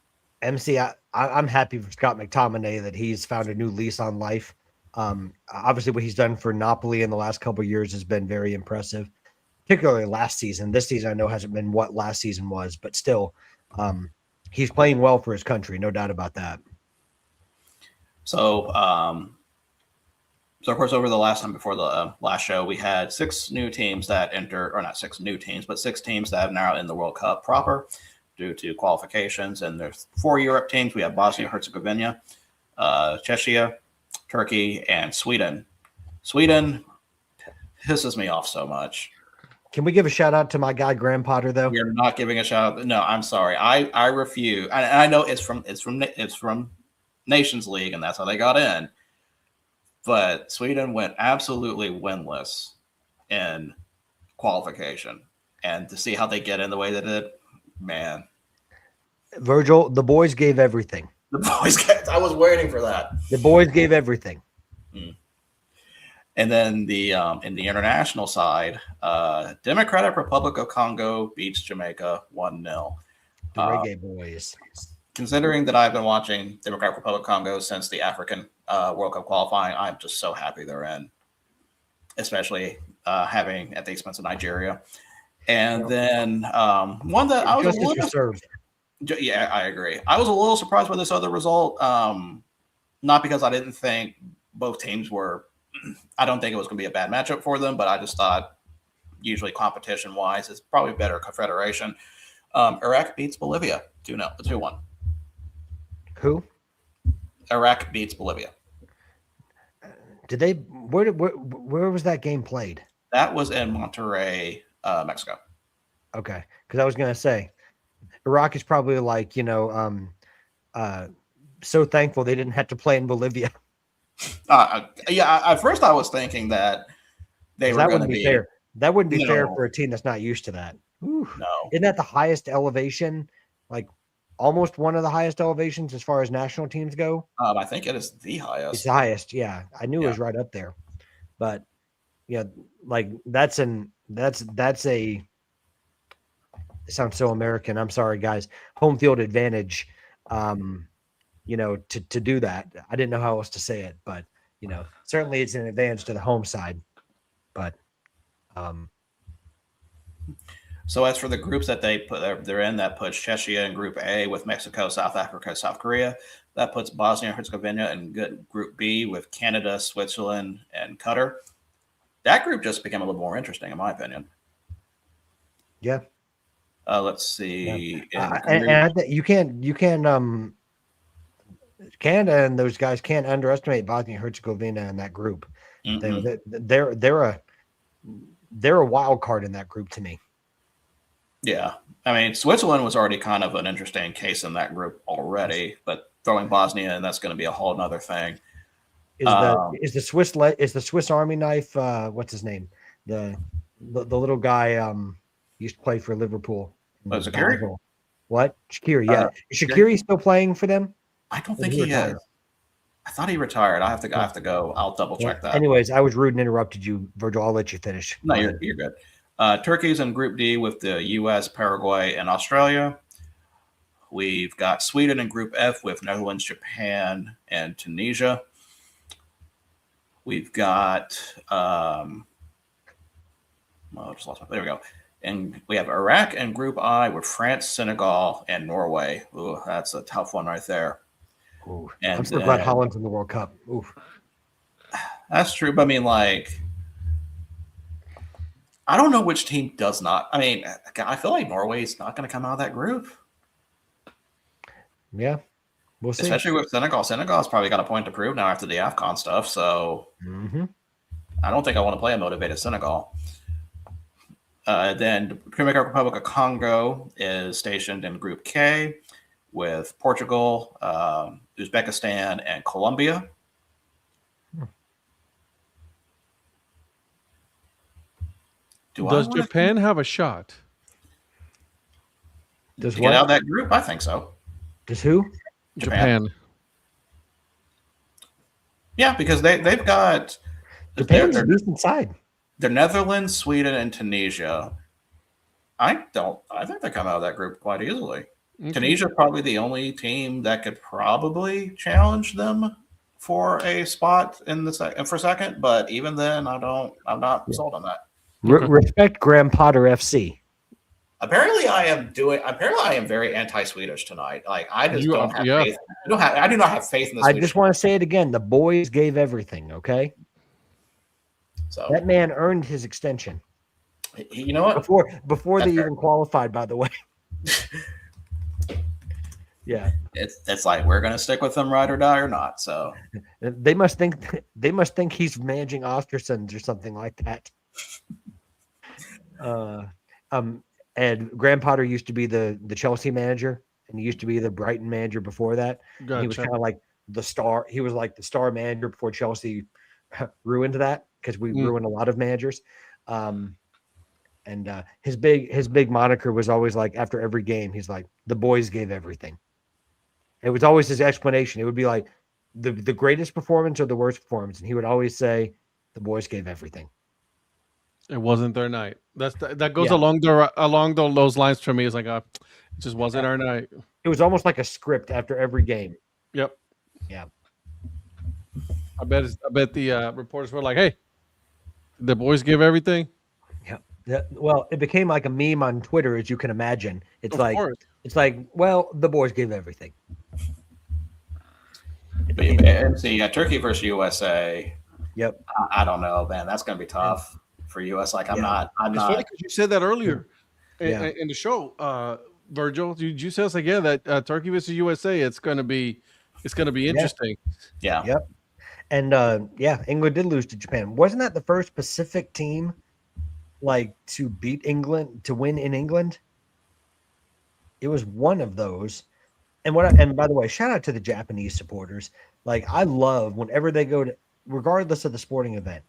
MC, I'm happy for Scott McTominay that he's found a new lease on life. Obviously, what he's done for Napoli in the last couple of years has been very impressive, particularly last season. This season, I know, hasn't been what last season was, but still, he's playing well for his country, no doubt about that. So, of course, over the last time before the last show, we had 6 new teams that entered, or not 6 new teams, but 6 teams that have now in the World Cup proper due to qualifications. And there's 4 Europe teams. We have Bosnia and Herzegovina, Czechia, Turkey, and Sweden. Sweden pisses me off so much. Can we give a shout out to my guy Graham Potter though? You're not giving a shout out. No, I'm sorry. I refuse. And I know it's from Nations League, and that's how they got in. But Sweden went absolutely winless in qualification. And to see how they get in the way they did, man. Virgil, the boys gave everything. I was waiting for that. The boys gave everything. And then in the international side, Democratic Republic of Congo beats Jamaica 1-0. The Reggae Boys. Considering that I've been watching Democratic Republic of Congo since the African World Cup qualifying, I'm just so happy they're in, especially having at the expense of Nigeria. And then one that I was yeah, I agree. I was a little surprised by this other result, not because I didn't think both teams were. I don't think it was going to be a bad matchup for them, but I just thought usually competition-wise, it's probably better confederation. Iraq beats Bolivia 2-1. Who? Iraq beats Bolivia. Did they? Where was that game played? That was in Monterrey, Mexico. Okay, because I was going to say, Iraq is probably like so thankful they didn't have to play in Bolivia. Yeah. At first, I was thinking that they were going to be fair. That wouldn't be fair for a team that's not used to that. Ooh. No, isn't that the highest elevation? Like almost one of the highest elevations as far as national teams go. I think it is the highest. It's the highest. Yeah, I knew it was right up there. But yeah, like that's a. It sounds so American. I'm sorry, guys. Home field advantage. To do that. I didn't know how else to say it, but certainly it's an advantage to the home side. But so as for the groups that they're in, that puts Czechia in Group A with Mexico, South Africa, South Korea. That puts Bosnia and Herzegovina in Group B with Canada, Switzerland, and Qatar. That group just became a little more interesting, in my opinion. Yeah. Let's see. Yeah. And you can Canada and those guys can't underestimate Bosnia and Herzegovina in that group. Mm-hmm. They're a wild card in that group to me. Yeah, I mean Switzerland was already kind of an interesting case in that group already, but throwing Bosnia in, that's going to be a whole nother thing. Is the Swiss Army knife? What's his name? The little guy used to play for Liverpool. Shaqiri? What? Shaqiri? Yeah, is Shaqiri still playing for them? I don't think he is. I thought he retired. I have to go. I'll double check that. Anyways, I was rude and interrupted you, Virgil. I'll let you finish. No, you're good. Turkey's in Group D with the U.S., Paraguay, and Australia. We've got Sweden in Group F with Netherlands, Japan, and Tunisia. We've got I just lost my. There we go. And we have Iraq in Group I with France, Senegal, and Norway. Ooh, that's a tough one right there. Ooh, I'm so glad Holland's in the World Cup. Oof. That's true. But I mean, like, I don't know which team does not. I mean, I feel like Norway's not going to come out of that group. Yeah, we'll see. Especially with Senegal. Senegal's probably got a point to prove now after the AFCON stuff. So I don't think I want to play a motivated Senegal. Then the Democratic Republic of Congo is stationed in Group K with Portugal, Uzbekistan, and Colombia. Does Japan have a shot? Does get out of that group? I think so. Does who? Japan. Yeah, because they've got Japan's a decent side. The Netherlands, Sweden, and Tunisia. I think they come out of that group quite easily. Okay. Tunisia probably the only team that could probably challenge them for a spot in the second, but even then, I'm not sold on that. Respect Graham Potter FC. Apparently, I am very anti-Swedish tonight. Like, I just don't have faith. I do not have faith in this. I just want to say it again. The boys gave everything. Okay. So that man earned his extension. You know what? Before they even qualified, by the way. Yeah. It's like we're gonna stick with them, ride or die or not. So they must think he's managing Ostersunds or something like that. And Graham Potter used to be the Chelsea manager, and he used to be the Brighton manager before that. Gotcha. He was kind of like the star. He was like the star manager before Chelsea ruined that, because we ruined a lot of managers. And his big moniker was always like, after every game, he's like, the boys gave everything. It was always his explanation. It would be like the greatest performance or the worst performance, and he would always say, the boys gave everything. It wasn't their night. That goes along those lines for me. It's like, it just wasn't our night. It was almost like a script after every game. Yep. Yeah. I bet the reporters were like, "Hey, the boys give everything." Yeah. Well, it became like a meme on Twitter, as you can imagine. It's like, well, the boys gave everything. See, Turkey versus USA. Yep. I don't know, man. That's going to be tough for US. Like, I'm not. It's funny because you said that earlier in the show, Virgil. You said it's like, that Turkey versus USA. It's going to be interesting. Yeah. Yep. And England did lose to Japan. Wasn't that the first Pacific team, like, to beat England, to win in England? It was one of those. And by the way, shout out to the Japanese supporters. Like, I love whenever they go to, regardless of the sporting event.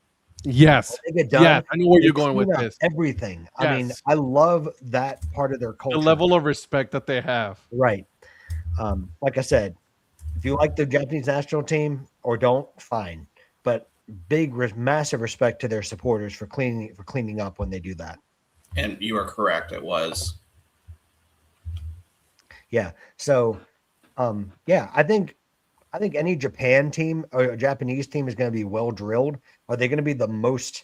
Yes. They get done, yeah, I know where you're going with this. Everything. Yes. I mean, I love that part of their culture. The level of respect that they have. Right. Like I said, if you like the Japanese national team or don't, fine. But massive respect to their supporters for cleaning up when they do that. And you are correct. It was. Yeah. So, I think any Japan team or a Japanese team is going to be well drilled. Are they going to be the most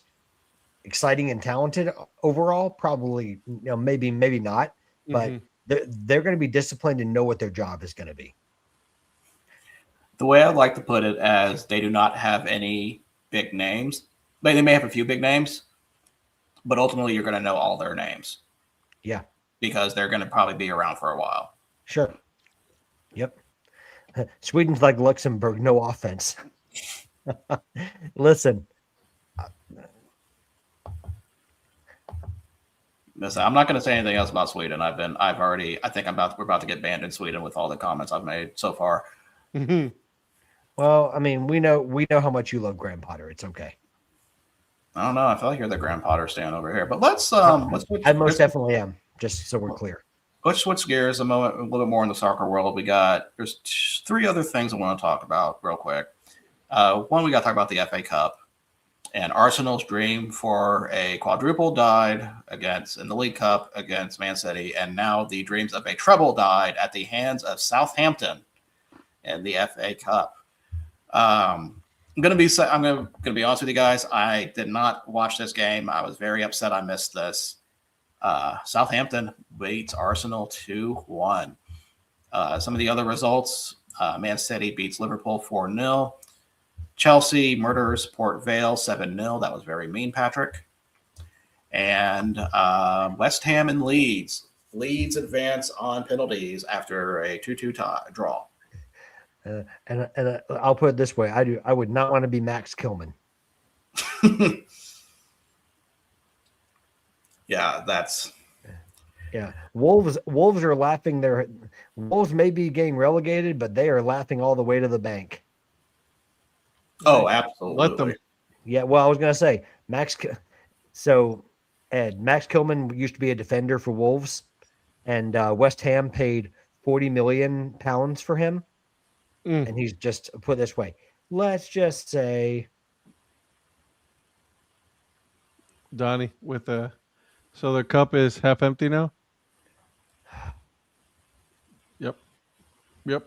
exciting and talented overall? Probably, maybe not. But they're going to be disciplined and know what their job is going to be. The way I'd like to put it, as they do not have any big names. They may have a few big names, but ultimately you're going to know all their names. Yeah. Because they're going to probably be around for a while. Sure. Yep. Sweden's like Luxembourg, no offense. Listen. Listen, I'm not going to say anything else about Sweden. We're about to get banned in Sweden with all the comments I've made so far. Well, I mean, we know how much you love Graham Potter. It's okay. I don't know. I feel like you're the Graham Potter stand over here, but let's I most definitely am. Just so we're clear. Let's switch gears a little bit more in the soccer world. There's three other things I want to talk about real quick. One, we got to talk about the FA Cup, and Arsenal's dream for a quadruple died in the League Cup against Man City, and now the dreams of a treble died at the hands of Southampton in the FA Cup. I'm gonna be honest with you guys. I did not watch this game. I was very upset I missed this. Southampton beats Arsenal 2-1. Some of the other results: Man City beats Liverpool 4-0. Chelsea murders Port Vale 7-0. That was very mean, Patrick. And West Ham and Leeds. Leeds advance on penalties after a 2-2 draw. And I'll put it this way: I would not want to be Max Kilman. Yeah, that's. Yeah, Wolves are laughing. Wolves may be getting relegated, but they are laughing all the way to the bank. Oh, absolutely. Let them. Yeah, well, I was gonna say So, Ed, Max Kilman used to be a defender for Wolves, and West Ham paid £40 million for him. And he's just put it this way. Let's just say, Donnie, with so the cup is half empty now. Yep.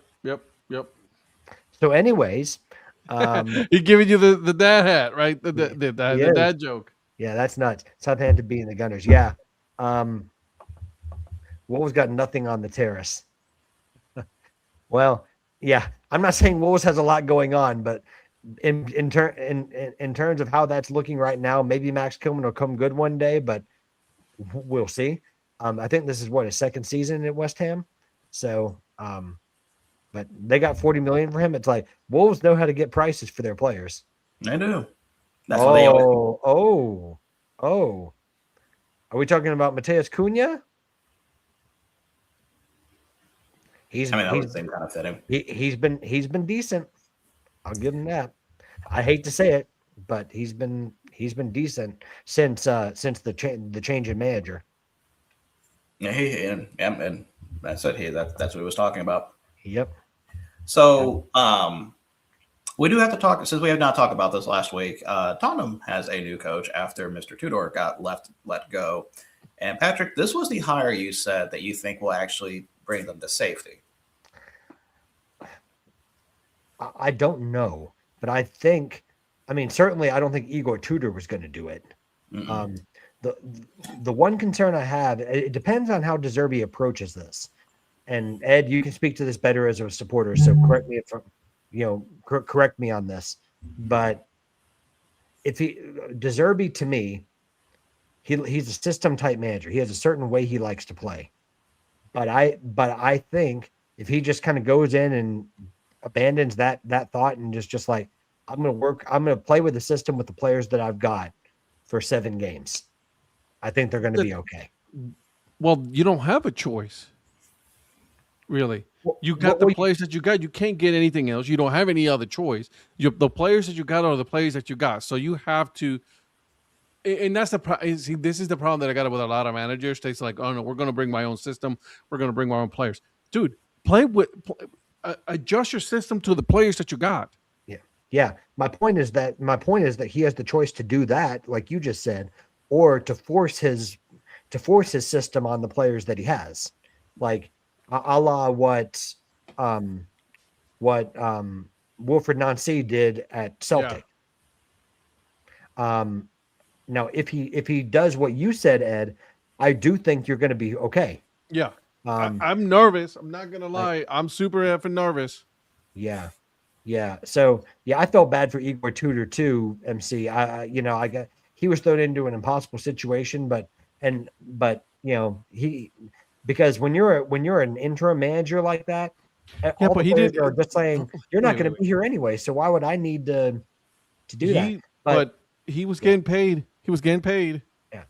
So, anyways, He's giving you the dad hat, right? The dad joke. Yeah, that's nuts. Southampton beating the Gunners. Yeah. Wolves got nothing on the terrace. Well, yeah, I'm not saying Wolves has a lot going on, but in terms of how that's looking right now, maybe Max Kilman will come good one day, but we'll see. I think this is his second season at West Ham. So, but they got $40 million for him. It's like Wolves know how to get prices for their players. They do. That's what they always. Oh. Are we talking about Mateus Cunha? That would seem kind of fitting. He's been decent. I'll give him that. I hate to say it, but he's been decent since the change in manager. Yeah, and that's it. That's what he was talking about. Yep. So, we do have to talk, since we have not talked about this last week. Tottenham has a new coach after Mr. Tudor got let go. And Patrick, this was the hire you said that you think will actually bring them to safety. I don't know, but certainly I don't think Igor Tudor was going to do it. The one concern I have, it depends on how De Zerbi approaches this. And Ed, you can speak to this better as a supporter, so correct me correct me on this. But if De Zerbi, to me, he's a system type manager. He has a certain way he likes to play. But I think if he just kind of goes in and abandons that thought and just like, I'm going to play with the system with the players that I've got for 7 games, I think they're going to be okay. Well, you don't have a choice. Really, you got the players that you got. You can't get anything else. You don't have any other choice. The players that you got are the players that you got. So you have to, and that's the problem. This is the problem that I got with a lot of managers. They say like, "Oh no, we're going to bring my own system. We're going to bring my own players." Dude, adjust your system to the players that you got. Yeah. My point is that he has the choice to do that, like you just said, or to force his system on the players that he has, like. A la what Wilfred Nancy did at Celtic. Yeah. Now, if he does what you said, Ed, I do think you're going to be okay. Yeah. I'm nervous. I'm not going to lie. I'm super effing nervous. Yeah. So I felt bad for Igor Tudor too. MC. He was thrown into an impossible situation, but because when you're an interim manager like that, all the players are just saying you're not going to be here anyway. So why would I need to do that? But he was getting paid. He was getting paid. Yeah.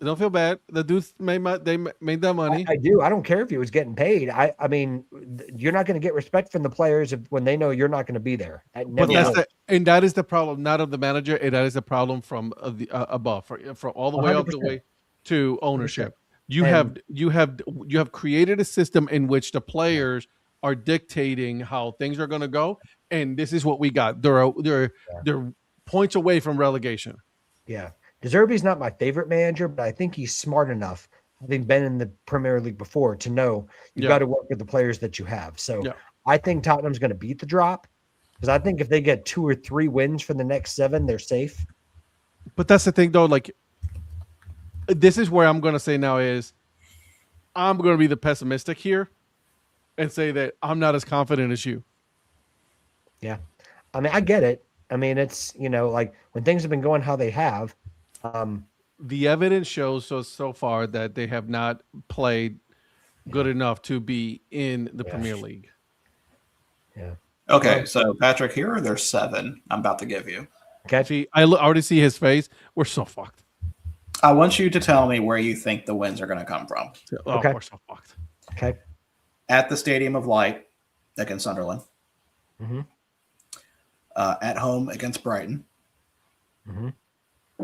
Don't feel bad. The dudes made that money. I do. I don't care if he was getting paid. I mean, you're not going to get respect from the players when they know you're not going to be there. And that is the problem, not of the manager. And that is the problem from the above, from all the way 100%. Up the way to ownership. 100%. You have created a system in which the players are dictating how things are going to go, and this is what we got. They're points away from relegation. Yeah, De Zerbi's not my favorite manager, but I think he's smart enough, having been in the Premier League before, to know you've got to work with the players that you have. So I think Tottenham's going to beat the drop, because I think if they get 2 or 3 wins from the next 7, they're safe. But that's the thing, though. Like, this is where I'm going to say now is I'm going to be the pessimistic here and say that I'm not as confident as you. Yeah. I mean, I get it. I mean, it's, like when things have been going how they have, The evidence shows so far that they have not played good enough to be in the Yeah. Premier League. yeah. Okay, Well- so Patrick, here are their 7 I'm about to give you. Okay. See, I already see his face. We're so fucked. I want you to tell me where you think the wins are going to come from. Oh, Okay. we're so fucked. Okay. At the Stadium of Light against Sunderland. Mm-hmm. At home against Brighton. Mm-hmm.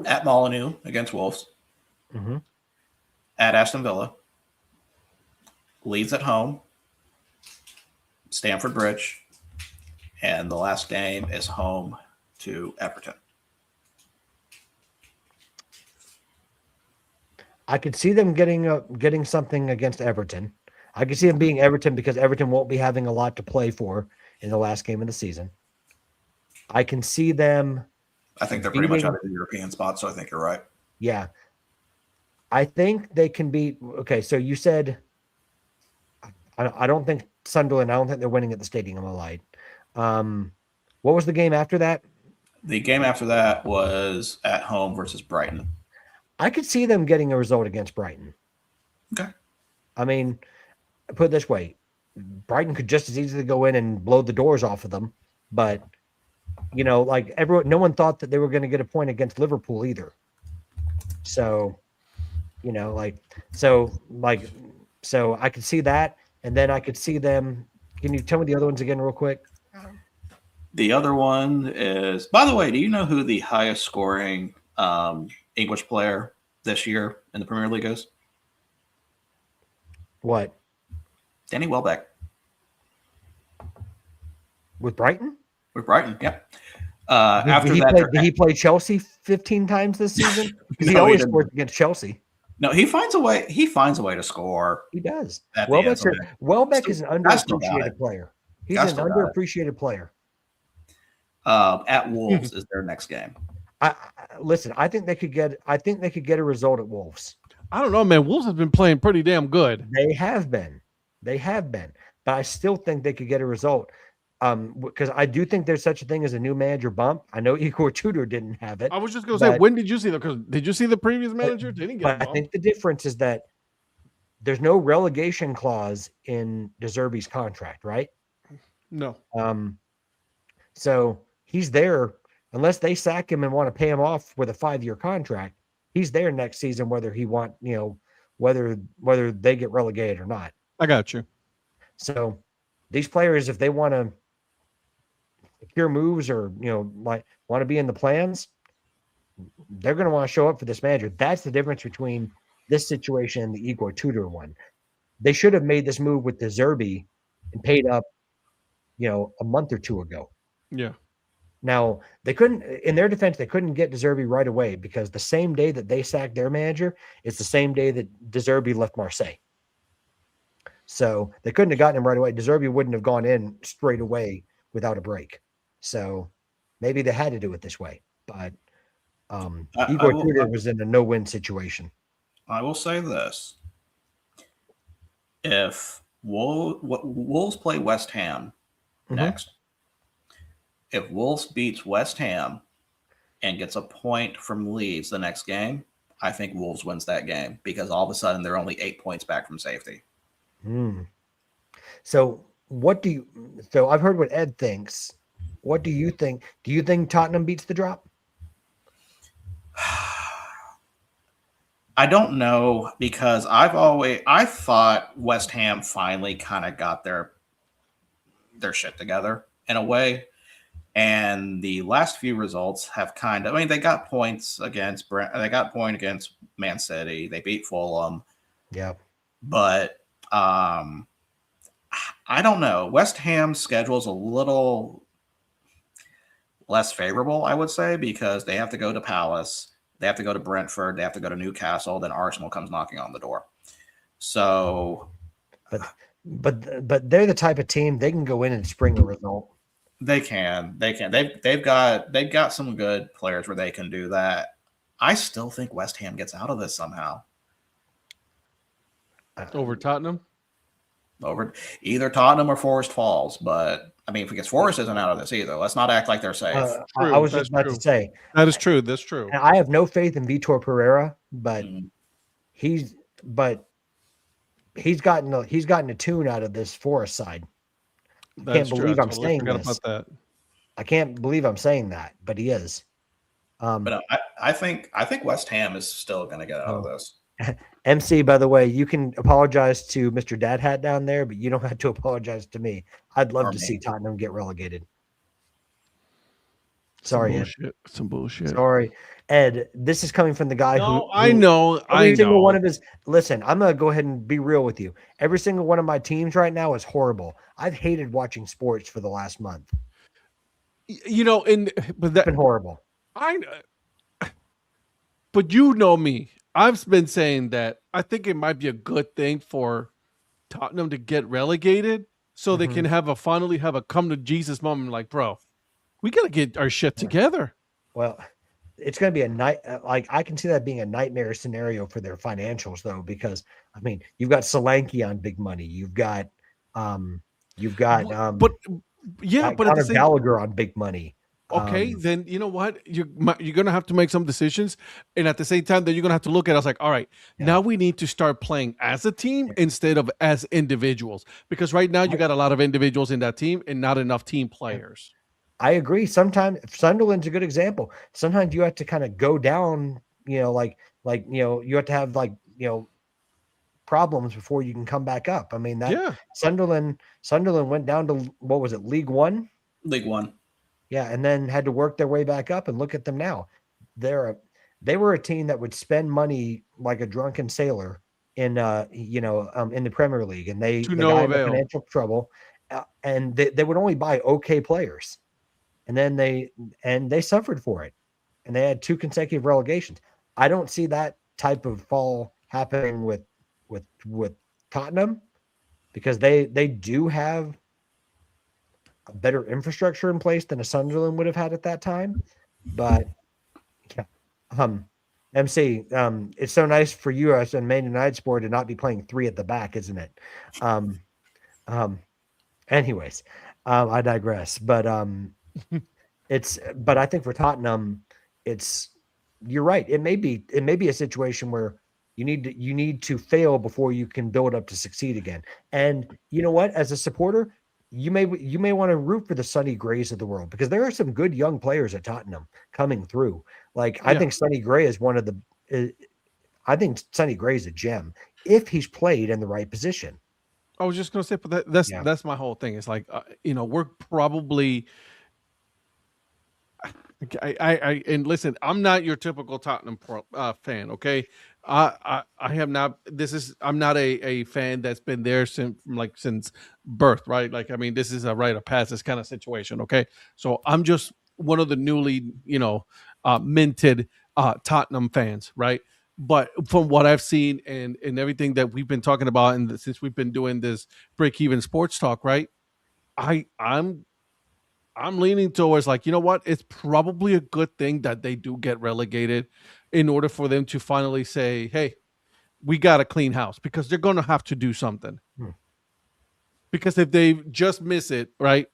At Molineux against Wolves. Mm-hmm. At Aston Villa. Leeds at home. Stamford Bridge. And the last game is home to Everton. I could see them getting something against Everton. I could see them being Everton because Everton won't be having a lot to play for in the last game of the season. I can see them. I think they're pretty much beating- out of the European spot, so I think you're right. Yeah. I think they can beat. Okay, so you said. I don't think Sunderland. I don't think they're winning at the Stadium of Light. What was the game after that? The game after that was at home versus Brighton. I could see them getting a result against Brighton. Okay. I mean, put it this way: Brighton could just as easily go in and blow the doors off of them, but like everyone, no one thought that they were going to get a point against Liverpool either. So, so I could see that, and then I could see them. Can you tell me the other ones again, real quick? The other one is, by the way, do you know who the highest scoring English player this year in the Premier League is? What, Danny Welbeck with Brighton? with Brighton. Yep. After that, Did he play Chelsea 15 times this season? Because he No, he always didn't. scores against Chelsea. no, he finds a way. He finds a way to score. He does. At the end, Welbeck is an Guys still got underappreciated it. player. He's Guys an still got it. underappreciated player. At Wolves is their next game. Listen, I think they could get a result at Wolves. I don't know, man. Wolves have been playing pretty damn good. They have been, but I still think they could get a result. Because I do think there's such a thing as a new manager bump. I know Igor Tudor didn't have it, I was just gonna say, But- when did you see that? Because did you see the previous manager? They didn't get but a I bump. think the difference is that there's no relegation clause in De Zerbi's contract, right? No. So he's there unless they sack him and want to pay him off with a 5-year contract. He's there next season, whether whether they get relegated or not. I got you. So these players, if they want to secure moves or want to be in the plans, they're going to want to show up for this manager. That's the difference between this situation and the Igor Tudor one. They should have made this move with De Zerbi and paid up, a month or two ago. Yeah. Now, they couldn't, in their defense, they couldn't get De Zerbi right away because the same day that they sacked their manager is the same day that De Zerbi left Marseille. So they couldn't have gotten him right away. De Zerbi wouldn't have gone in straight away without a break. So maybe they had to do it this way. But Igor Tudor was in a no-win situation. I will say this: if Wolves play West Ham next, if Wolves beats West Ham and gets a point from Leeds the next game, I think Wolves wins that game because all of a sudden they're only 8 points back from safety. So so I've heard what Ed thinks. What do you think? Do you think Tottenham beats the drop? I don't know because I thought West Ham finally kind of got their shit together in a way. And the last few results have they got points against they got point against Man City. They beat Fulham. Yeah. But I don't know. West Ham's schedule is a little less favorable, I would say, because they have to go to Palace, they have to go to Brentford, they have to go to Newcastle, then Arsenal comes knocking on the door. So, but they're the type of team they can go in and spring a result. They can. They've got some good players where they can do that. I still think West Ham gets out of this somehow. Over Tottenham? over either Tottenham or Forest Falls. But I mean, because Forest isn't out of this either. Let's not act like they're safe. I was That's just about true. to say That is true. That's true. and I have no faith in Vitor Pereira, but Mhm. he's gotten a tune out of this Forest side. That's true. believe I I'm totally saying forgot this. about that. I can't believe I'm saying that, but he is. But I think West Ham is still going to get out of this. MC, by the way, you can apologize to Mr. Dad Hat down there, but you don't have to apologize to me. I'd love Or to me. see Tottenham get relegated. Sorry, Ed. Some bullshit. Sorry, Ed. This is coming from the guy No, who I know. every I single know. one of his. Listen, I'm gonna go ahead and be real with you. Every single one of my teams right now is horrible. I've hated watching sports for the last month. You know, but It's that been horrible. But you know me. I've been saying that I think it might be a good thing for Tottenham to get relegated so they can finally have a come to Jesus moment. Like, bro, we got to get our shit together. Well, it's going to be a night. Like I can see that being a nightmare scenario for their financials, though, because I mean, you've got Solanke on big money. You've got But Conor Gallagher on big money. Okay, then you know what? You're gonna have to make some decisions, and at the same time, then you're gonna have to look at us like, all right, now we need to start playing as a team instead of as individuals, because right now you got a lot of individuals in that team and not enough team players. I agree. Sometimes Sunderland's a good example. Sometimes you have to kind of go down, you have to have problems before you can come back up. I mean Sunderland went down to what was it, League One? League One. Yeah, and then had to work their way back up, and look at them now. They were a team that would spend money like a drunken sailor in the Premier League, and they got into financial trouble, and they would only buy okay players, and then they suffered for it, and they had 2 consecutive relegations. I don't see that type of fall happening with Tottenham, because they do have a better infrastructure in place than a Sunderland would have had at that time. But MC, it's so nice for you as a Man United sport to not be playing 3 at the back, isn't it? Anyways, I digress. But but I think for Tottenham, you're right. It may be a situation where you need to fail before you can build up to succeed again. And you know what? As a supporter, you may want to root for the Sonny Grays of the world, because there are some good young players at Tottenham coming through. I think Sonny Gray is I think Sonny Gray is a gem if he's played in the right position. I was just going to say, but that's my whole thing. It's like, we're probably, and listen, I'm not your typical Tottenham fan. Okay. I have not, I'm not a fan that's been there since birth, right? Like, I mean, this is a rite of passage kind of situation. Okay. So I'm just one of the newly, minted Tottenham fans, right? But from what I've seen and everything that we've been talking about, and since we've been doing this break even sports talk, right? I'm leaning towards like, you know what? It's probably a good thing that they do get relegated in order for them to finally say, hey, we got to clean house, because they're going to have to do something. Because if they just miss it, right,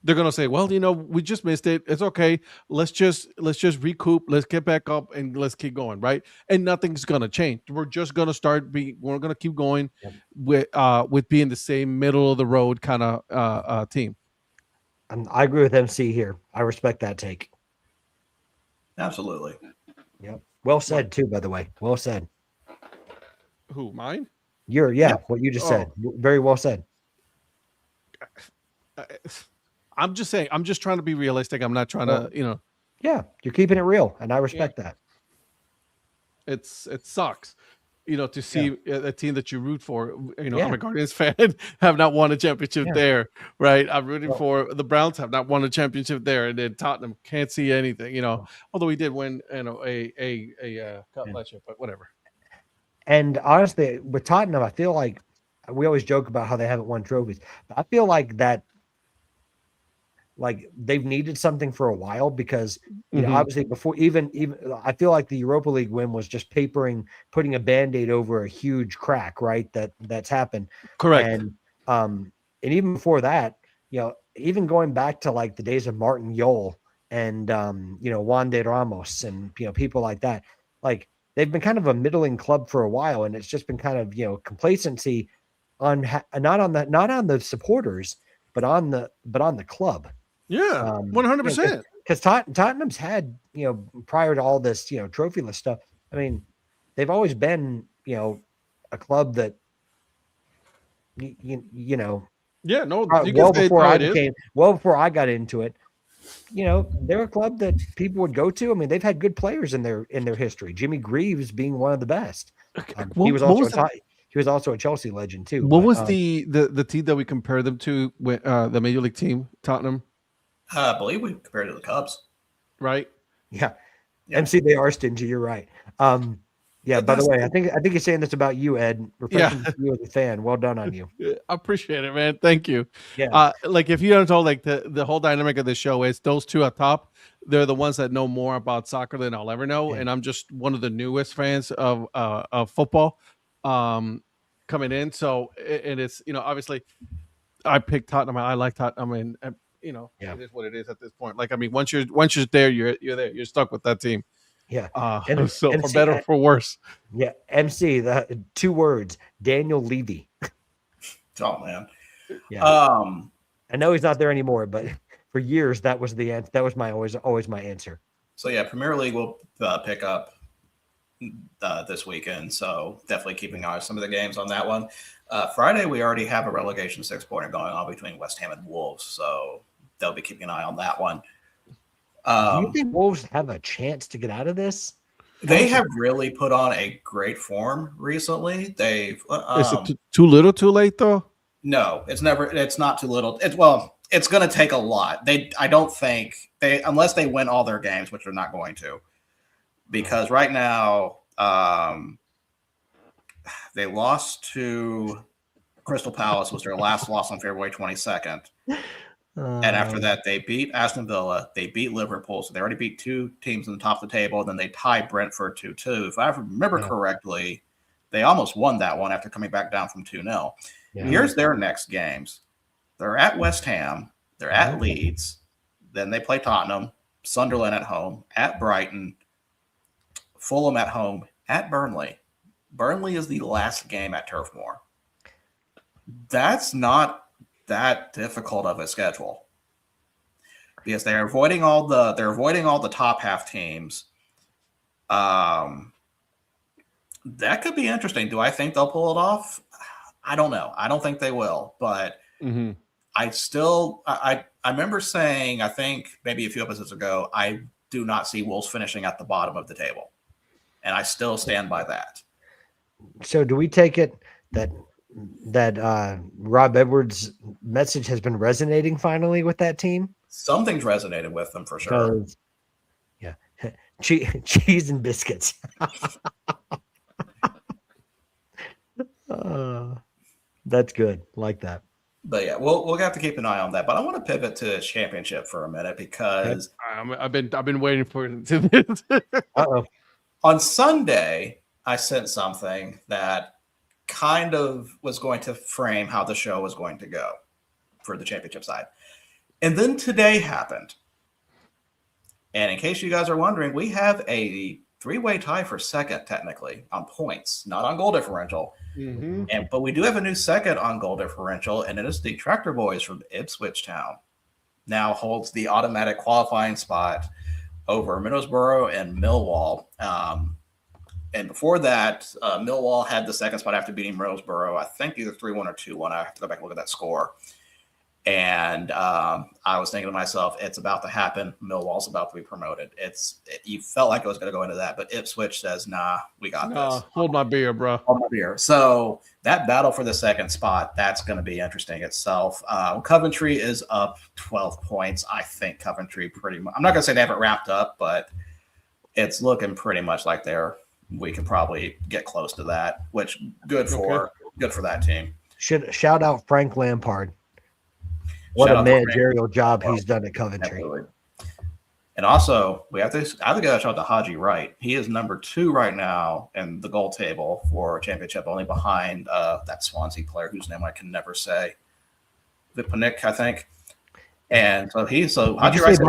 they're going to say, well, we just missed it. It's okay. Let's just recoup. Let's get back up and let's keep going. Right. And nothing's going to change. We're just going to we're going to keep going with being the same middle of the road kind of team. I agree with MC here. I respect that take. Absolutely. Yep. Well said too, by the way. Well said. Who, mine? What you just said. Very well said. I'm just saying, I'm just trying to be realistic. I'm not trying to, Yeah, you're keeping it real, and I respect that. It sucks. To see a team that you root for, I'm a Guardians fan, have not won a championship there, right? I'm rooting for the Browns, have not won a championship there, and then Tottenham can't see anything, although we did win, a cup last year, but whatever. And honestly, with Tottenham, I feel like we always joke about how they haven't won trophies, but I feel like that, like they've needed something for a while, because obviously before even I feel like the Europa League win was just putting a Band-Aid over a huge crack, right? That's happened. Correct. And even before that, even going back to like the days of Martin Yole and Juan de Ramos and people like that, like they've been kind of a middling club for a while, and it's just been kind of complacency on not on the supporters, but on the club. Yeah, 100%. Because Tottenham's had prior to all this trophyless stuff. I mean, they've always been a club that Yeah, no, you well can say before how I it is. became well before I got into it. They're a club that people would go to. I mean, they've had good players in their history. Jimmy Greaves being one of the best. He was also a Chelsea legend too. What was the team that we compared them to with the Major League team, Tottenham? I believe we compared it to the Cubs. Right. Yeah. Yeah. MC, they are stingy. You're right. Yeah. By the way, I think you're saying this about you, Ed. Reflecting you as a fan. Well done on you. I appreciate it, man. Thank you. Yeah. Like if you don't know, like the whole dynamic of the show is those two up top. They're the ones that know more about soccer than I'll ever know, and I'm just one of the newest fans of football coming in. So and it's obviously I picked Tottenham. I like Tottenham, and it is what it is at this point. Like I mean, once you're there, you're there. You're stuck with that team. Yeah. So MC, for better or for worse. Yeah. MC, the 2 words, Daniel Levy. Oh man. Yeah. I know he's not there anymore, but for years that was the answer. That was my always my answer. So yeah, Premier League will pick up this weekend. So definitely keeping an eye on some of the games on that one. Friday we already have a relegation 6-pointer going on between West Ham and Wolves. So they'll be keeping an eye on that one. Do you think Wolves have a chance to get out of this? They have really put on a great form recently. They've is it too little, too late though? No, it's never. It's not too little. It's going to take a lot. I don't think unless they win all their games, which they're not going to, because right now they lost to Crystal Palace. Was their last loss on February 22nd. And after that, they beat Aston Villa. They beat Liverpool. So they already beat 2 teams on the top of the table. And then they tied Brentford 2-2. If I remember correctly, they almost won that one after coming back down from 2-0. Yeah. Here's their next games. They're at West Ham. They're at Leeds. Then they play Tottenham, Sunderland at home, at Brighton, Fulham at home, at Burnley. Burnley is the last game at Turf Moor. That's not that difficult of a schedule because they're avoiding all the top half teams. That could be interesting. Do I think they'll pull it off? I don't know. I don't think they will, but I remember saying, I think maybe a few episodes ago, I do not see Wolves finishing at the bottom of the table, and I still stand by that. So do we take it that Rob Edwards' message has been resonating finally with that team? Something's resonated with them for sure. Yeah. Cheese and biscuits. That's good. Like that. But yeah, we'll have to keep an eye on that. But I want to pivot to Championship for a minute because I've been waiting for it to this. On Sunday, I sent something that kind of was going to frame how the show was going to go for the Championship side. And then today happened. And in case you guys are wondering, we have a 3-way tie for second, technically, on points, not on goal differential. But we do have a new second on goal differential, and it is the Tractor Boys from Ipswich Town. Now holds the automatic qualifying spot over Middlesbrough and Millwall. And before that, Millwall had the second spot after beating Middlesbrough, I think either 3-1 or 2-1. I have to go back and look at that score. And I was thinking to myself, it's about to happen. Millwall's about to be promoted. You felt like it was going to go into that, but Ipswich says, nah, we got this. Hold my beer, bro. Hold my beer. So that battle for the second spot, that's going to be interesting itself. Coventry is up 12 points. I think Coventry pretty much – I'm not going to say they haven't wrapped up, but it's looking pretty much like we can probably get close to that, which good for that team. Should shout out Frank Lampard. What a managerial job he's done at Coventry. Absolutely. And also, I have to give a shout out to Haji Wright. He is number 2 right now in the goal table for championship, only behind that Swansea player whose name I can never say, Vipanik, I think. And so Did Haji you Wright. say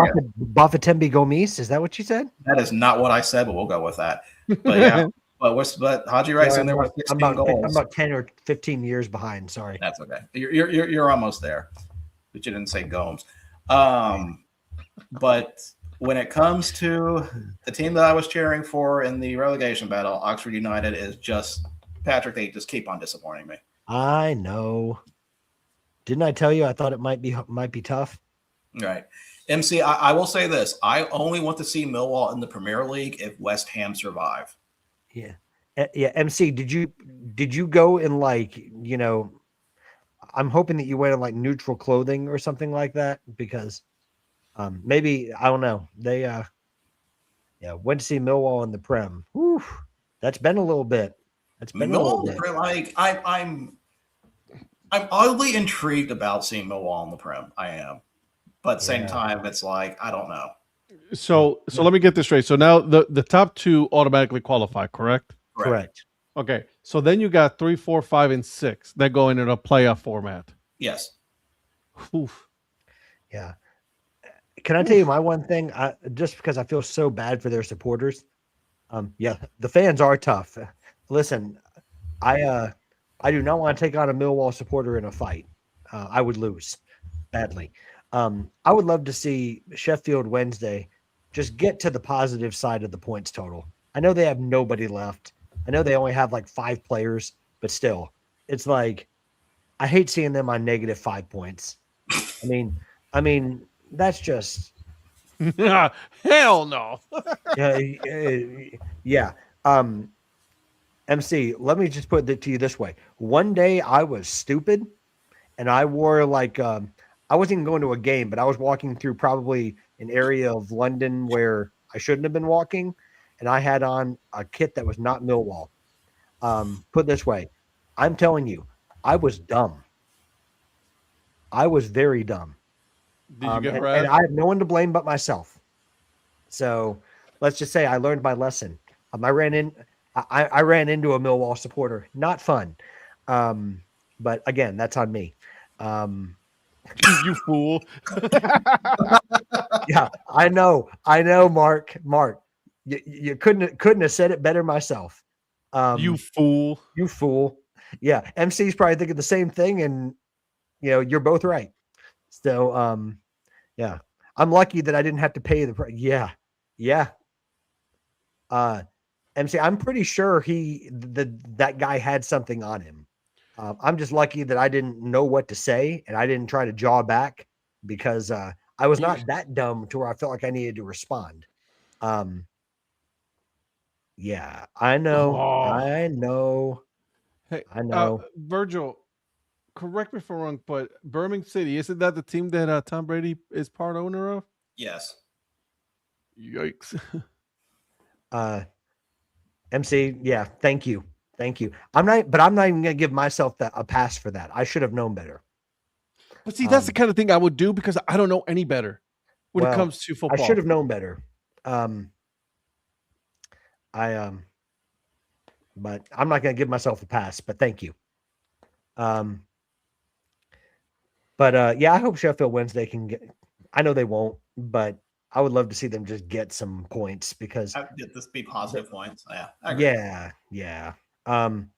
Bafétimbi Gomis? Is that what you said? That is not what I said, but we'll go with that. But yeah, but Haji Wright's in there with 16 goals. I'm about 10 or 15 years behind. Sorry. That's okay. You're almost there, but you didn't say Gomes. But when it comes to the team that I was cheering for in the relegation battle, Oxford United is just Patrick. They just keep on disappointing me. I know. Didn't I tell you I thought it might be tough? Right. MC, I will say this. I only want to see Millwall in the Premier League if West Ham survive. Yeah. Yeah. MC, did you go in I'm hoping that you went in like neutral clothing or something like that, because maybe, I don't know. They went to see Millwall in the Prem. Whew, that's been a little bit. That's been a little bit. Like I'm oddly intrigued about seeing Millwall in the Prem. I am. But at the same time, it's like, I don't know. So let me get this straight. So now the top 2 automatically qualify, correct? Correct. Okay. So then you got 3, 4, 5, and 6 that go into a playoff format. Yes. Oof. Yeah. Can I tell you my one thing? Just because I feel so bad for their supporters. The fans are tough. Listen, I do not want to take on a Millwall supporter in a fight. I would lose badly. I would love to see Sheffield Wednesday just get to the positive side of the points total. I know they have nobody left. I know they only have like 5 players, but still, it's like, I hate seeing them on -5 points. I mean, that's just hell no. Yeah. MC, let me just put it to you this way. One day I was stupid and I wore I wasn't even going to a game, but I was walking through probably an area of London where I shouldn't have been walking, and I had on a kit that was not Millwall. Put it this way, I'm telling you, I was dumb. I was very dumb. Did you get and I have no one to blame but myself. So let's just say I learned my lesson. I ran into a Millwall supporter. Not fun. But again, that's on me. You fool. Yeah, I know, Mark. You couldn't have said it better myself. You fool. You fool. Yeah, MC's probably thinking the same thing, and you're both right. So, yeah, I'm lucky that I didn't have to pay the price. Yeah. MC, I'm pretty sure that guy had something on him. I'm just lucky that I didn't know what to say and I didn't try to jaw back, because I was not that dumb to where I felt like I needed to respond. Yeah, I know. Hey, I know. Virgil, correct me if I'm wrong, but Birmingham City, isn't that the team that Tom Brady is part owner of? Yes. Yikes. MC, yeah, thank you. I'm not even going to give myself a pass for that. I should have known better. But see, that's the kind of thing I would do, because I don't know any better when it comes to football. I should have known better. But I'm not going to give myself a pass, but thank you. But yeah, I hope Sheffield Wednesday can get, I know they won't, but I would love to see them just get some points, because get this be positive points. Yeah. Yeah. I'm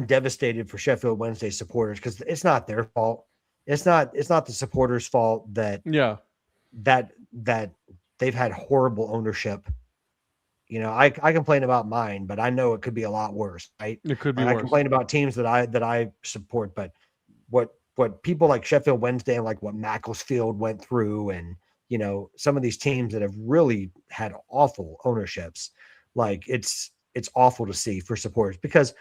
devastated for Sheffield Wednesday supporters, because it's not their fault. It's not the supporters' fault that they've had horrible ownership. I complain about mine, but I know it could be a lot worse, right? It could be worse. I complain about teams that I support, but what people like Sheffield Wednesday and like what Macclesfield went through, and some of these teams that have really had awful ownerships, like it's awful to see for supporters, because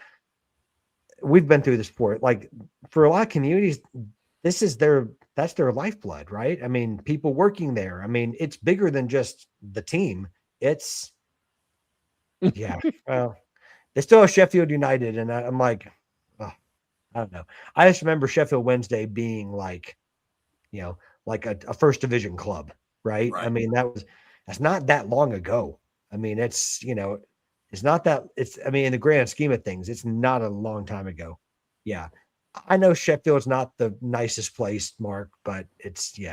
we've been through this before. Like, for a lot of communities, that's their lifeblood, right? I mean, people working there. I mean, it's bigger than just the team. It's well, they still have Sheffield United, and I'm like, oh, I don't know. I just remember Sheffield Wednesday being like, like a first division club, right? I Right. mean, that's not that long ago. I mean, it's it's not that it's. I mean, in the grand scheme of things, it's not a long time ago. Yeah, I know Sheffield's not the nicest place, Mark, but it's He's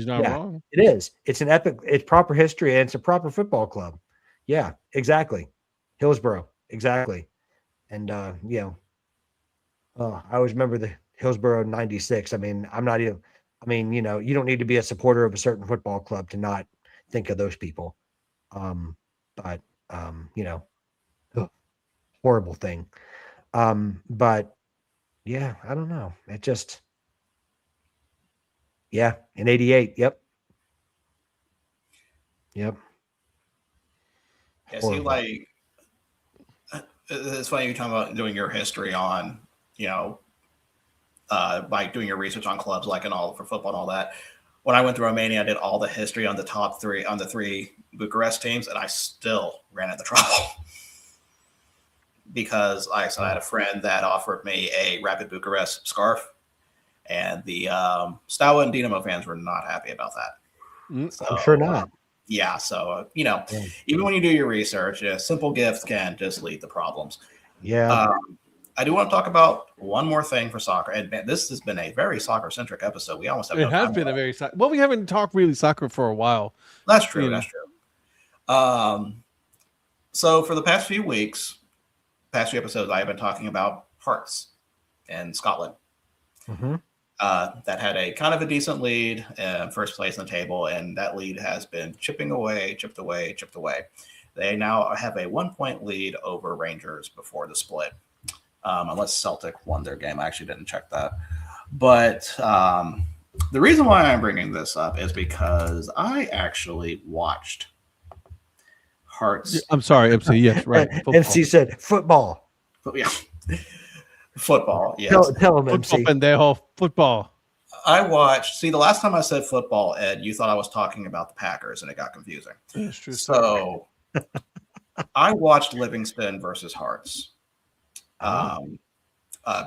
not yeah, wrong. it is. It's an epic. It's proper history, and it's a proper football club. Yeah, exactly. Hillsborough, exactly. And I always remember the Hillsborough '96. I mean, I'm not even. I mean, you don't need to be a supporter of a certain football club to not think of those people. But ugh, horrible thing. But yeah, I don't know. It just in '88. Yep. Yeah, see, Horrible. like it's funny you talking about doing your history on, like doing your research on clubs, like and all for football and all that. When I went to Romania, I did all the history on the three Bucharest teams, and I still ran into trouble because I had a friend that offered me a Rapid Bucharest scarf, and the Steaua and Dinamo fans were not happy about that. So, I'm sure not. Yeah, so even when you do your research, a simple gift can just lead to problems. Yeah. I do want to talk about one more thing for soccer, and man, this has been a very soccer-centric episode. We almost have It has been a very well. We haven't talked really soccer for a while. That's true. That's true. So for the past few weeks, past few episodes, I have been talking about Hearts in Scotland. Mm-hmm. That had a kind of a decent lead, first place in the table, and that lead has been chipped away. They now have a 1-point lead over Rangers before the split. Unless Celtic won their game. I actually didn't check that. But the reason why I'm bringing this up is because I actually watched Hearts. I'm sorry, MC. Yes, right. MC said football. Yeah. Football, yes. Tell him, Football, MC. pendejo. Football. I watched. See, the last time I said football, Ed, you thought I was talking about the Packers, and it got confusing. That's true. So I watched Livingston versus Hearts.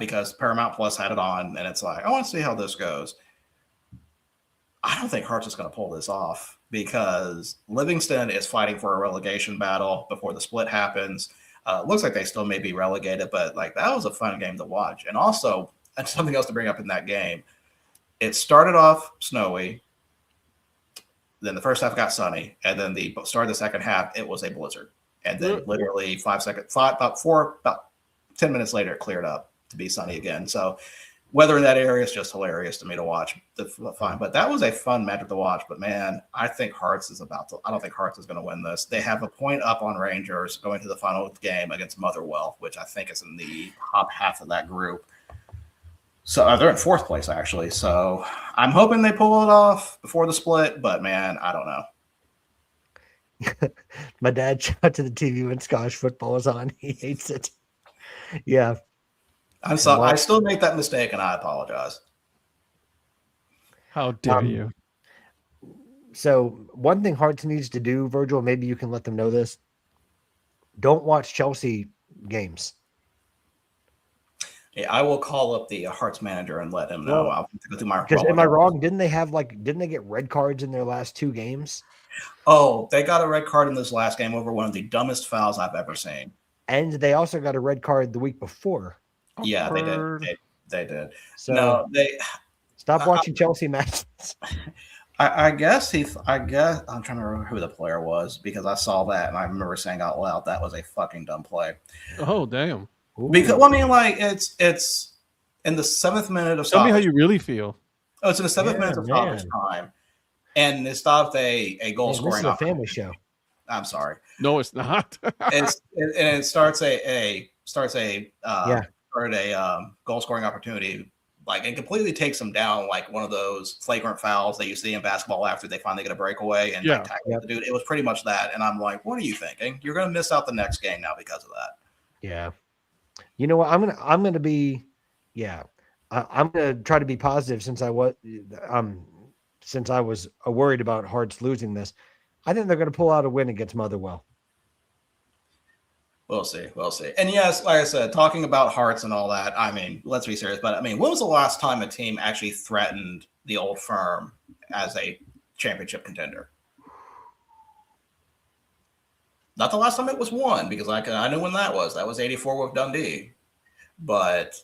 Because Paramount Plus had it on, and it's like, I want to see how this goes. I don't think Hearts is going to pull this off because Livingston is fighting for a relegation battle before the split happens. Looks like they still may be relegated, but like that was a fun game to watch. And also, and something else to bring up in that game, it started off snowy, then the first half got sunny, and then the start of the second half, it was a blizzard. And then literally about 10 minutes later, it cleared up to be sunny again. So weather in that area is just hilarious to me to watch. Fine, but that was a fun matchup to watch. But man, I think Hearts is I don't think Hearts is going to win this. They have a point up on Rangers going to the final game against Motherwell, which I think is in the top half of that group. So they're in fourth place actually. So I'm hoping they pull it off before the split. But man, I don't know. My dad shot to the TV when Scottish football is on. He hates it. Yeah. I'm sorry. I still make that mistake, and I apologize. How dare you? So one thing Hearts needs to do, Virgil, maybe you can let them know this. Don't watch Chelsea games. Yeah, I will call up the Hearts manager and let him know. Well, I'll go through my. Because am I wrong? Didn't they get red cards in their last 2 games? Oh, they got a red card in this last game over one of the dumbest fouls I've ever seen. And they also got a red card the week before. Yeah, they did. They did. So no, they stop watching Chelsea matches. I guess I'm trying to remember who the player was because I saw that and I remember saying out loud that was a fucking dumb play. Oh damn! Because well, I mean, like it's in the 7th minute of. Tell me how you really feel. Oh, it's in the 7th minute of stoppage time, and it stopped a goal scoring. This is a family show. I'm sorry. No, it's not. It starts a goal scoring opportunity, like, and completely takes them down, like one of those flagrant fouls that you see in basketball after they finally get a breakaway and tackle the dude. It was pretty much that, and I'm like, what are you thinking? You're going to miss out the next game now because of that. Yeah. You know what? I'm gonna be, I'm gonna try to be positive since I was worried about Hearts losing this. I think they're going to pull out a win against Motherwell. We'll see. And yes, like I said, talking about Hearts and all that, I mean, let's be serious. But I mean, when was the last time a team actually threatened the Old Firm as a championship contender. Not the last time it was won, because I know when that was. That was 84 with Dundee. But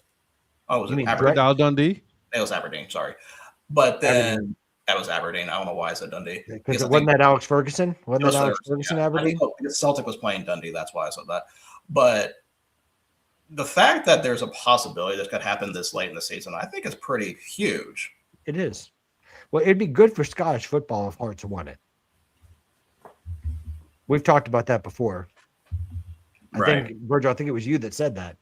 was You it mean Aberdeen? Dow Dundee? It was Aberdeen, sorry. But then Aberdeen. that was Aberdeen. I don't know why I said Dundee. Because it wasn't that Alex Ferguson? Wasn't that Alex Ferguson, yeah. Aberdeen? Because Celtic was playing Dundee. That's why I said that. But the fact that there's a possibility this could happen this late in the season, I think is pretty huge. It is. Well, it'd be good for Scottish football if Hearts won it. We've talked about that before. I think, Virgil, I think it was you that said that.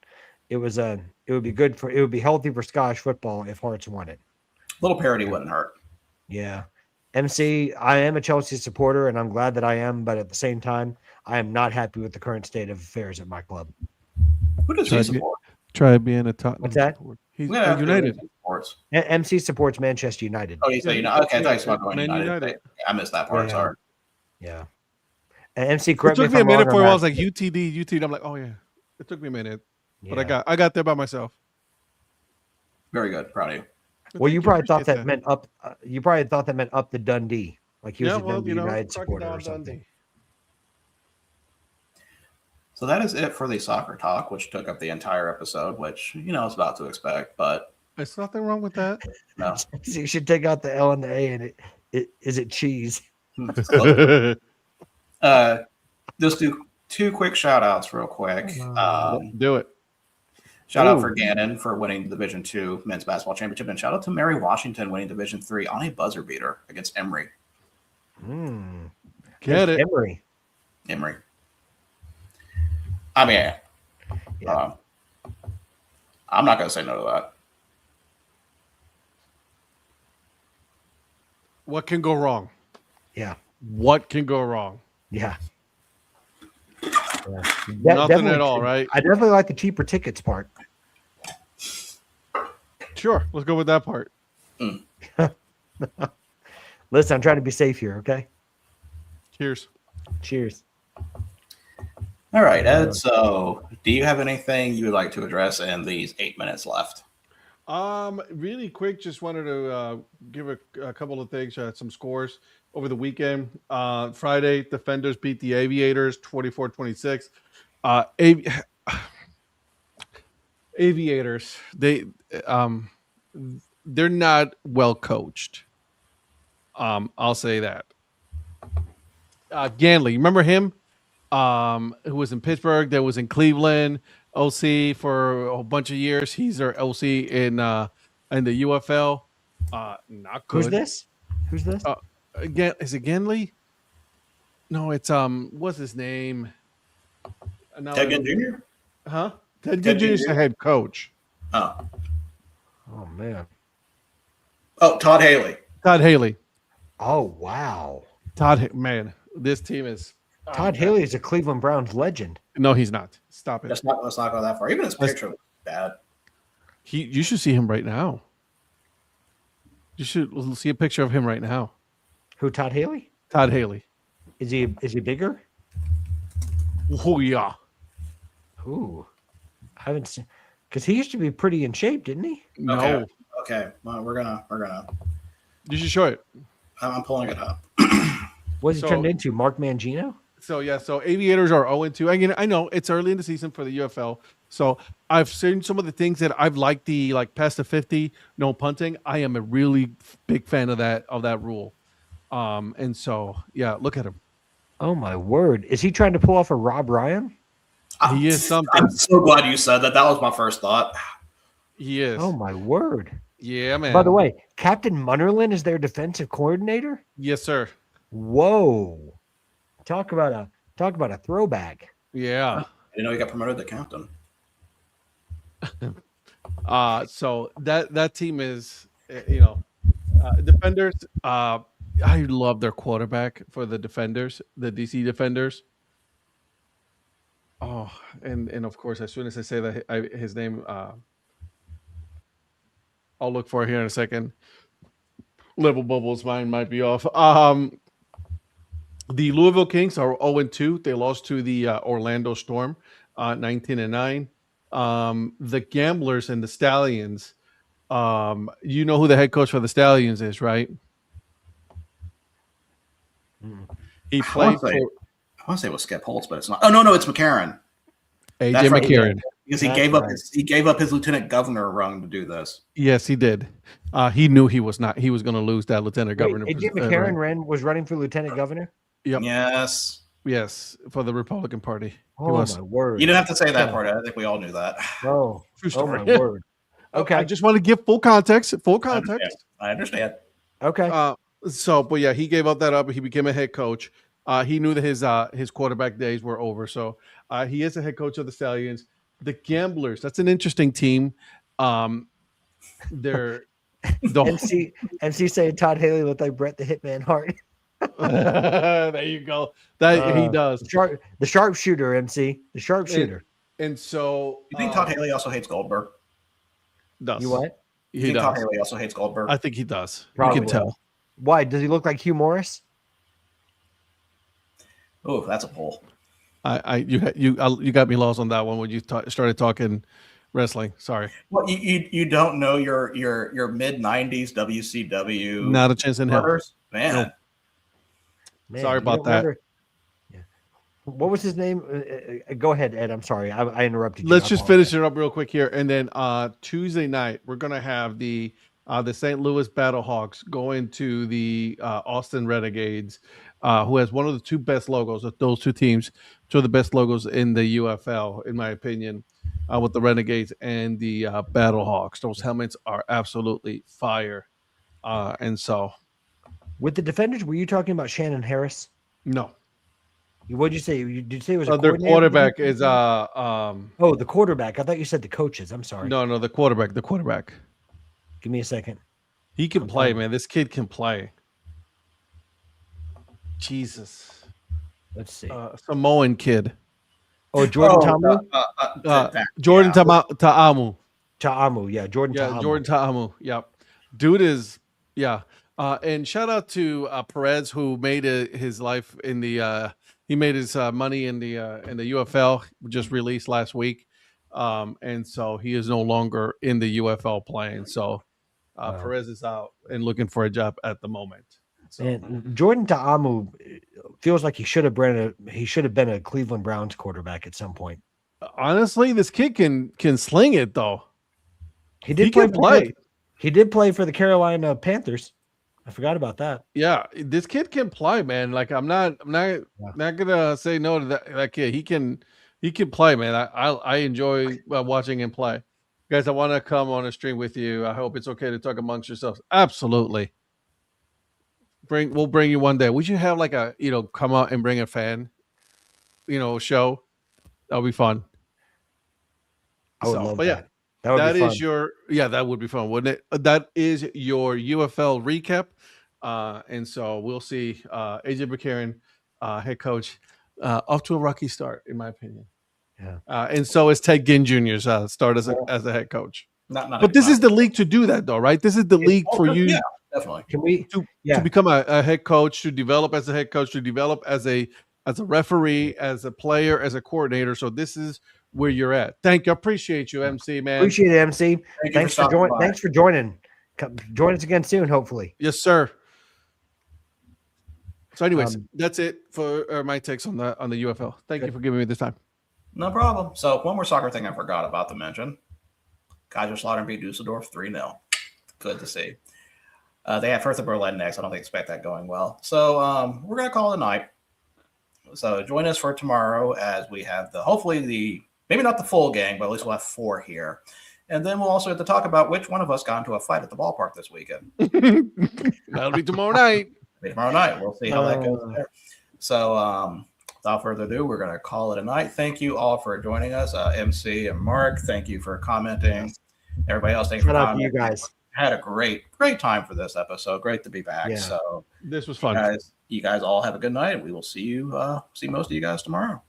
It would be healthy for Scottish football if Hearts won it. A little parity wouldn't hurt. Yeah. MC, I am a Chelsea supporter, and I'm glad that I am, but at the same time, I am not happy with the current state of affairs at my club. Who does he support? Try being a Tottenham. What's that? He's United. MC supports Manchester United. Oh, you say United? Okay, I thought you said going United. I missed that part. Yeah. Sorry. Yeah. And MC, correct me It if took me a I'm minute wrong for on I that. was like UTD. I'm like, oh yeah. It took me a minute, Yeah. but I got there by myself. Very good. Proud of you. Well, you Thank probably thought appreciate that meant up. You probably thought that meant up the Dundee, like he was Yeah, a well, Dundee United crocodile supporter or something. Dundee. So that is it for the soccer talk, which took up the entire episode, which is about to expect, but There's nothing wrong with that. no. So you should take out the L and the A, and is it cheese? Just do two quick shout outs real quick. Do it. Shout out for Gannon for winning Division II men's basketball championship, and shout out to Mary Washington winning Division III on a buzzer beater against Emory. Get it. Emory. I mean, Yeah. I'm not going to say no to that. What can go wrong? Yeah. What can go wrong? Yeah. Nothing at all, right? I definitely like the cheaper tickets part. Sure. Let's go with that part. Listen, I'm trying to be safe here, okay? Cheers. Cheers. All right, Ed. So, do you have anything you would like to address in these 8 minutes left? Really quick, just wanted to give a couple of things, some scores over the weekend. Friday, Defenders beat the Aviators 24-26. Aviators, they're not well coached. I'll say that. Ganley, remember him? Who was in Pittsburgh, that was in Cleveland, OC for a bunch of years. He's their OC in the UFL. Not good. Who's this? Again, is it Ganley? No, it's what's his name? Ted Ginn Jr.? Huh? Ted Ginn Jr. is the head coach. Oh, Man. Oh, Todd Haley. Todd Haley. Oh, wow. Man, this team is. Todd Haley is a Cleveland Browns legend. No, he's not. Stop it. Let's not go that far. Even his picture was bad. You should see him right now. You should see a picture of him right now. Who, Todd Haley? Todd Haley. Is he bigger? Oh yeah. Ooh. I haven't seen, because he used to be pretty in shape, didn't he? No. Okay. Well, we're gonna. You should show it. I'm pulling it up. What's he turned into? Mark Mangino? So Aviators are 0-2. Again, I know it's early in the season for the UFL. So I've seen some of the things that I've liked, the past the 50, no punting. I am a really big fan of that rule. And so yeah, look at him. Oh my word. Is he trying to pull off a Rob Ryan? He is something. I'm so glad you said that. That was my first thought. He is. Oh my word. Yeah, man. By the way, Captain Munnerlyn is their defensive coordinator? Yes, sir. Whoa. Talk about a throwback. Yeah. I didn't know he got promoted to captain. So that team is, Defenders. I love their quarterback for the Defenders, the DC Defenders. Oh, and of course, as soon as I say that his name, I'll look for it here in a second. Level Bubbles, mine might be off. The Louisville Kings are 0-2. They lost to the Orlando Storm, 19-9. The Gamblers and the Stallions. You know who the head coach for the Stallions is, right? He I played want for to say it was Skip Holtz, but it's not. Oh no, it's McCarron. AJ That's right. McCarron. Because he gave up his lieutenant governor rung to do this. Yes, he did. He knew he was going to lose that lieutenant governor. AJ McCarron was running for lieutenant governor. Yep. Yes, for the Republican Party. Oh my word! You didn't have to say that part. I think we all knew that. Oh, my word! Okay, I just want to give full context. I understand. Okay. But yeah, he gave up that up. He became a head coach. He knew that his quarterback days were over. So he is a head coach of the Stallions. The Gamblers. That's an interesting team. They're MC saying Todd Haley looked like Bret the Hitman Hart. There you go. That he does. The sharpshooter, MC. The sharpshooter. And so you think Todd Haley also hates Goldberg? Does you what? You think Todd Haley also hates Goldberg? I think he does. Probably. You can tell. Why? Does he look like Hugh Morris? Oh, that's a pull. You got me lost on that one when you started talking wrestling. Sorry. Well, you don't know your mid '90s WCW. Not a chance in hell, man. No. Man, sorry about that. Yeah. What was his name? Go ahead, Ed. I'm sorry, I interrupted you. Let's just finish it up real quick here, and then Tuesday night we're gonna have the St. Louis Battlehawks going to the Austin Renegades, who has one of the two best logos of those two teams, two of the best logos in the UFL, in my opinion, with the Renegades and the Battlehawks. Those helmets are absolutely fire, and so. With the defenders, were you talking about Shannon Harris? No. What did you say? Did you say it was a their quarterback is the quarterback. I thought you said the coaches. I'm sorry. No, the quarterback. The quarterback. Give me a second. He can play, man. This kid can play. Jesus. Let's see. Samoan kid. Oh, Jordan Ta'amu? Jordan Ta'amu. Ta'amu, yeah. Jordan Ta'amu. Yep. Dude is, yeah. And shout out to Perez, who made his life in the he made his money in the UFL, just released last week, and so he is no longer in the UFL playing. So Perez is out and looking for a job at the moment. So. And Jordan Ta'amu feels like he should have been a Cleveland Browns quarterback at some point. Honestly, this kid can sling it though. He did play. He did play for the Carolina Panthers. I forgot about that. Yeah, this kid can play, man. Like I'm not gonna say no to that kid. He can play, man. I enjoy watching him play. Guys, I want to come on a stream with you. I hope it's okay to talk amongst yourselves. Absolutely. We'll bring you one day. We should have like a come out and bring a fan, show. That'll be fun. I would love that. Yeah. That would be fun, wouldn't it? That is your UFL recap. And so we'll see AJ McCarron, head coach, off to a rocky start, in my opinion. Yeah. And so is Ted Ginn Jr.'s start as a head coach. But this is the league to do that, though, right? This is the league for you. Yeah, definitely. To become a head coach, to develop as a head coach, to develop as a referee, as a player, as a coordinator. So this is where you're at. Thank you. I appreciate you, MC, man. Appreciate it, MC. Thanks for joining. Thanks for joining. Join us again soon, hopefully. Yes, sir. So, anyways, that's it for my takes on the UFL. Thank you for giving me this time. No problem. So, one more soccer thing I forgot about to mention. Kaiserslautern beat Dusseldorf 3-0. Good to see. They have Hertha Berlin next. I don't expect that going well. So, we're going to call it a night. So, join us for tomorrow as we have maybe not the full gang, but at least we'll have 4 here. And then we'll also have to talk about which one of us got into a fight at the ballpark this weekend. That'll be tomorrow night. We'll see how that goes there. So without further ado, we're going to call it a night. Thank you all for joining us. MC and Mark, thank you for commenting. Everybody else, thanks for commenting. You guys. Had a great time for this episode. Great to be back. Yeah. So this was fun. You guys all have a good night. We will see most of you guys tomorrow.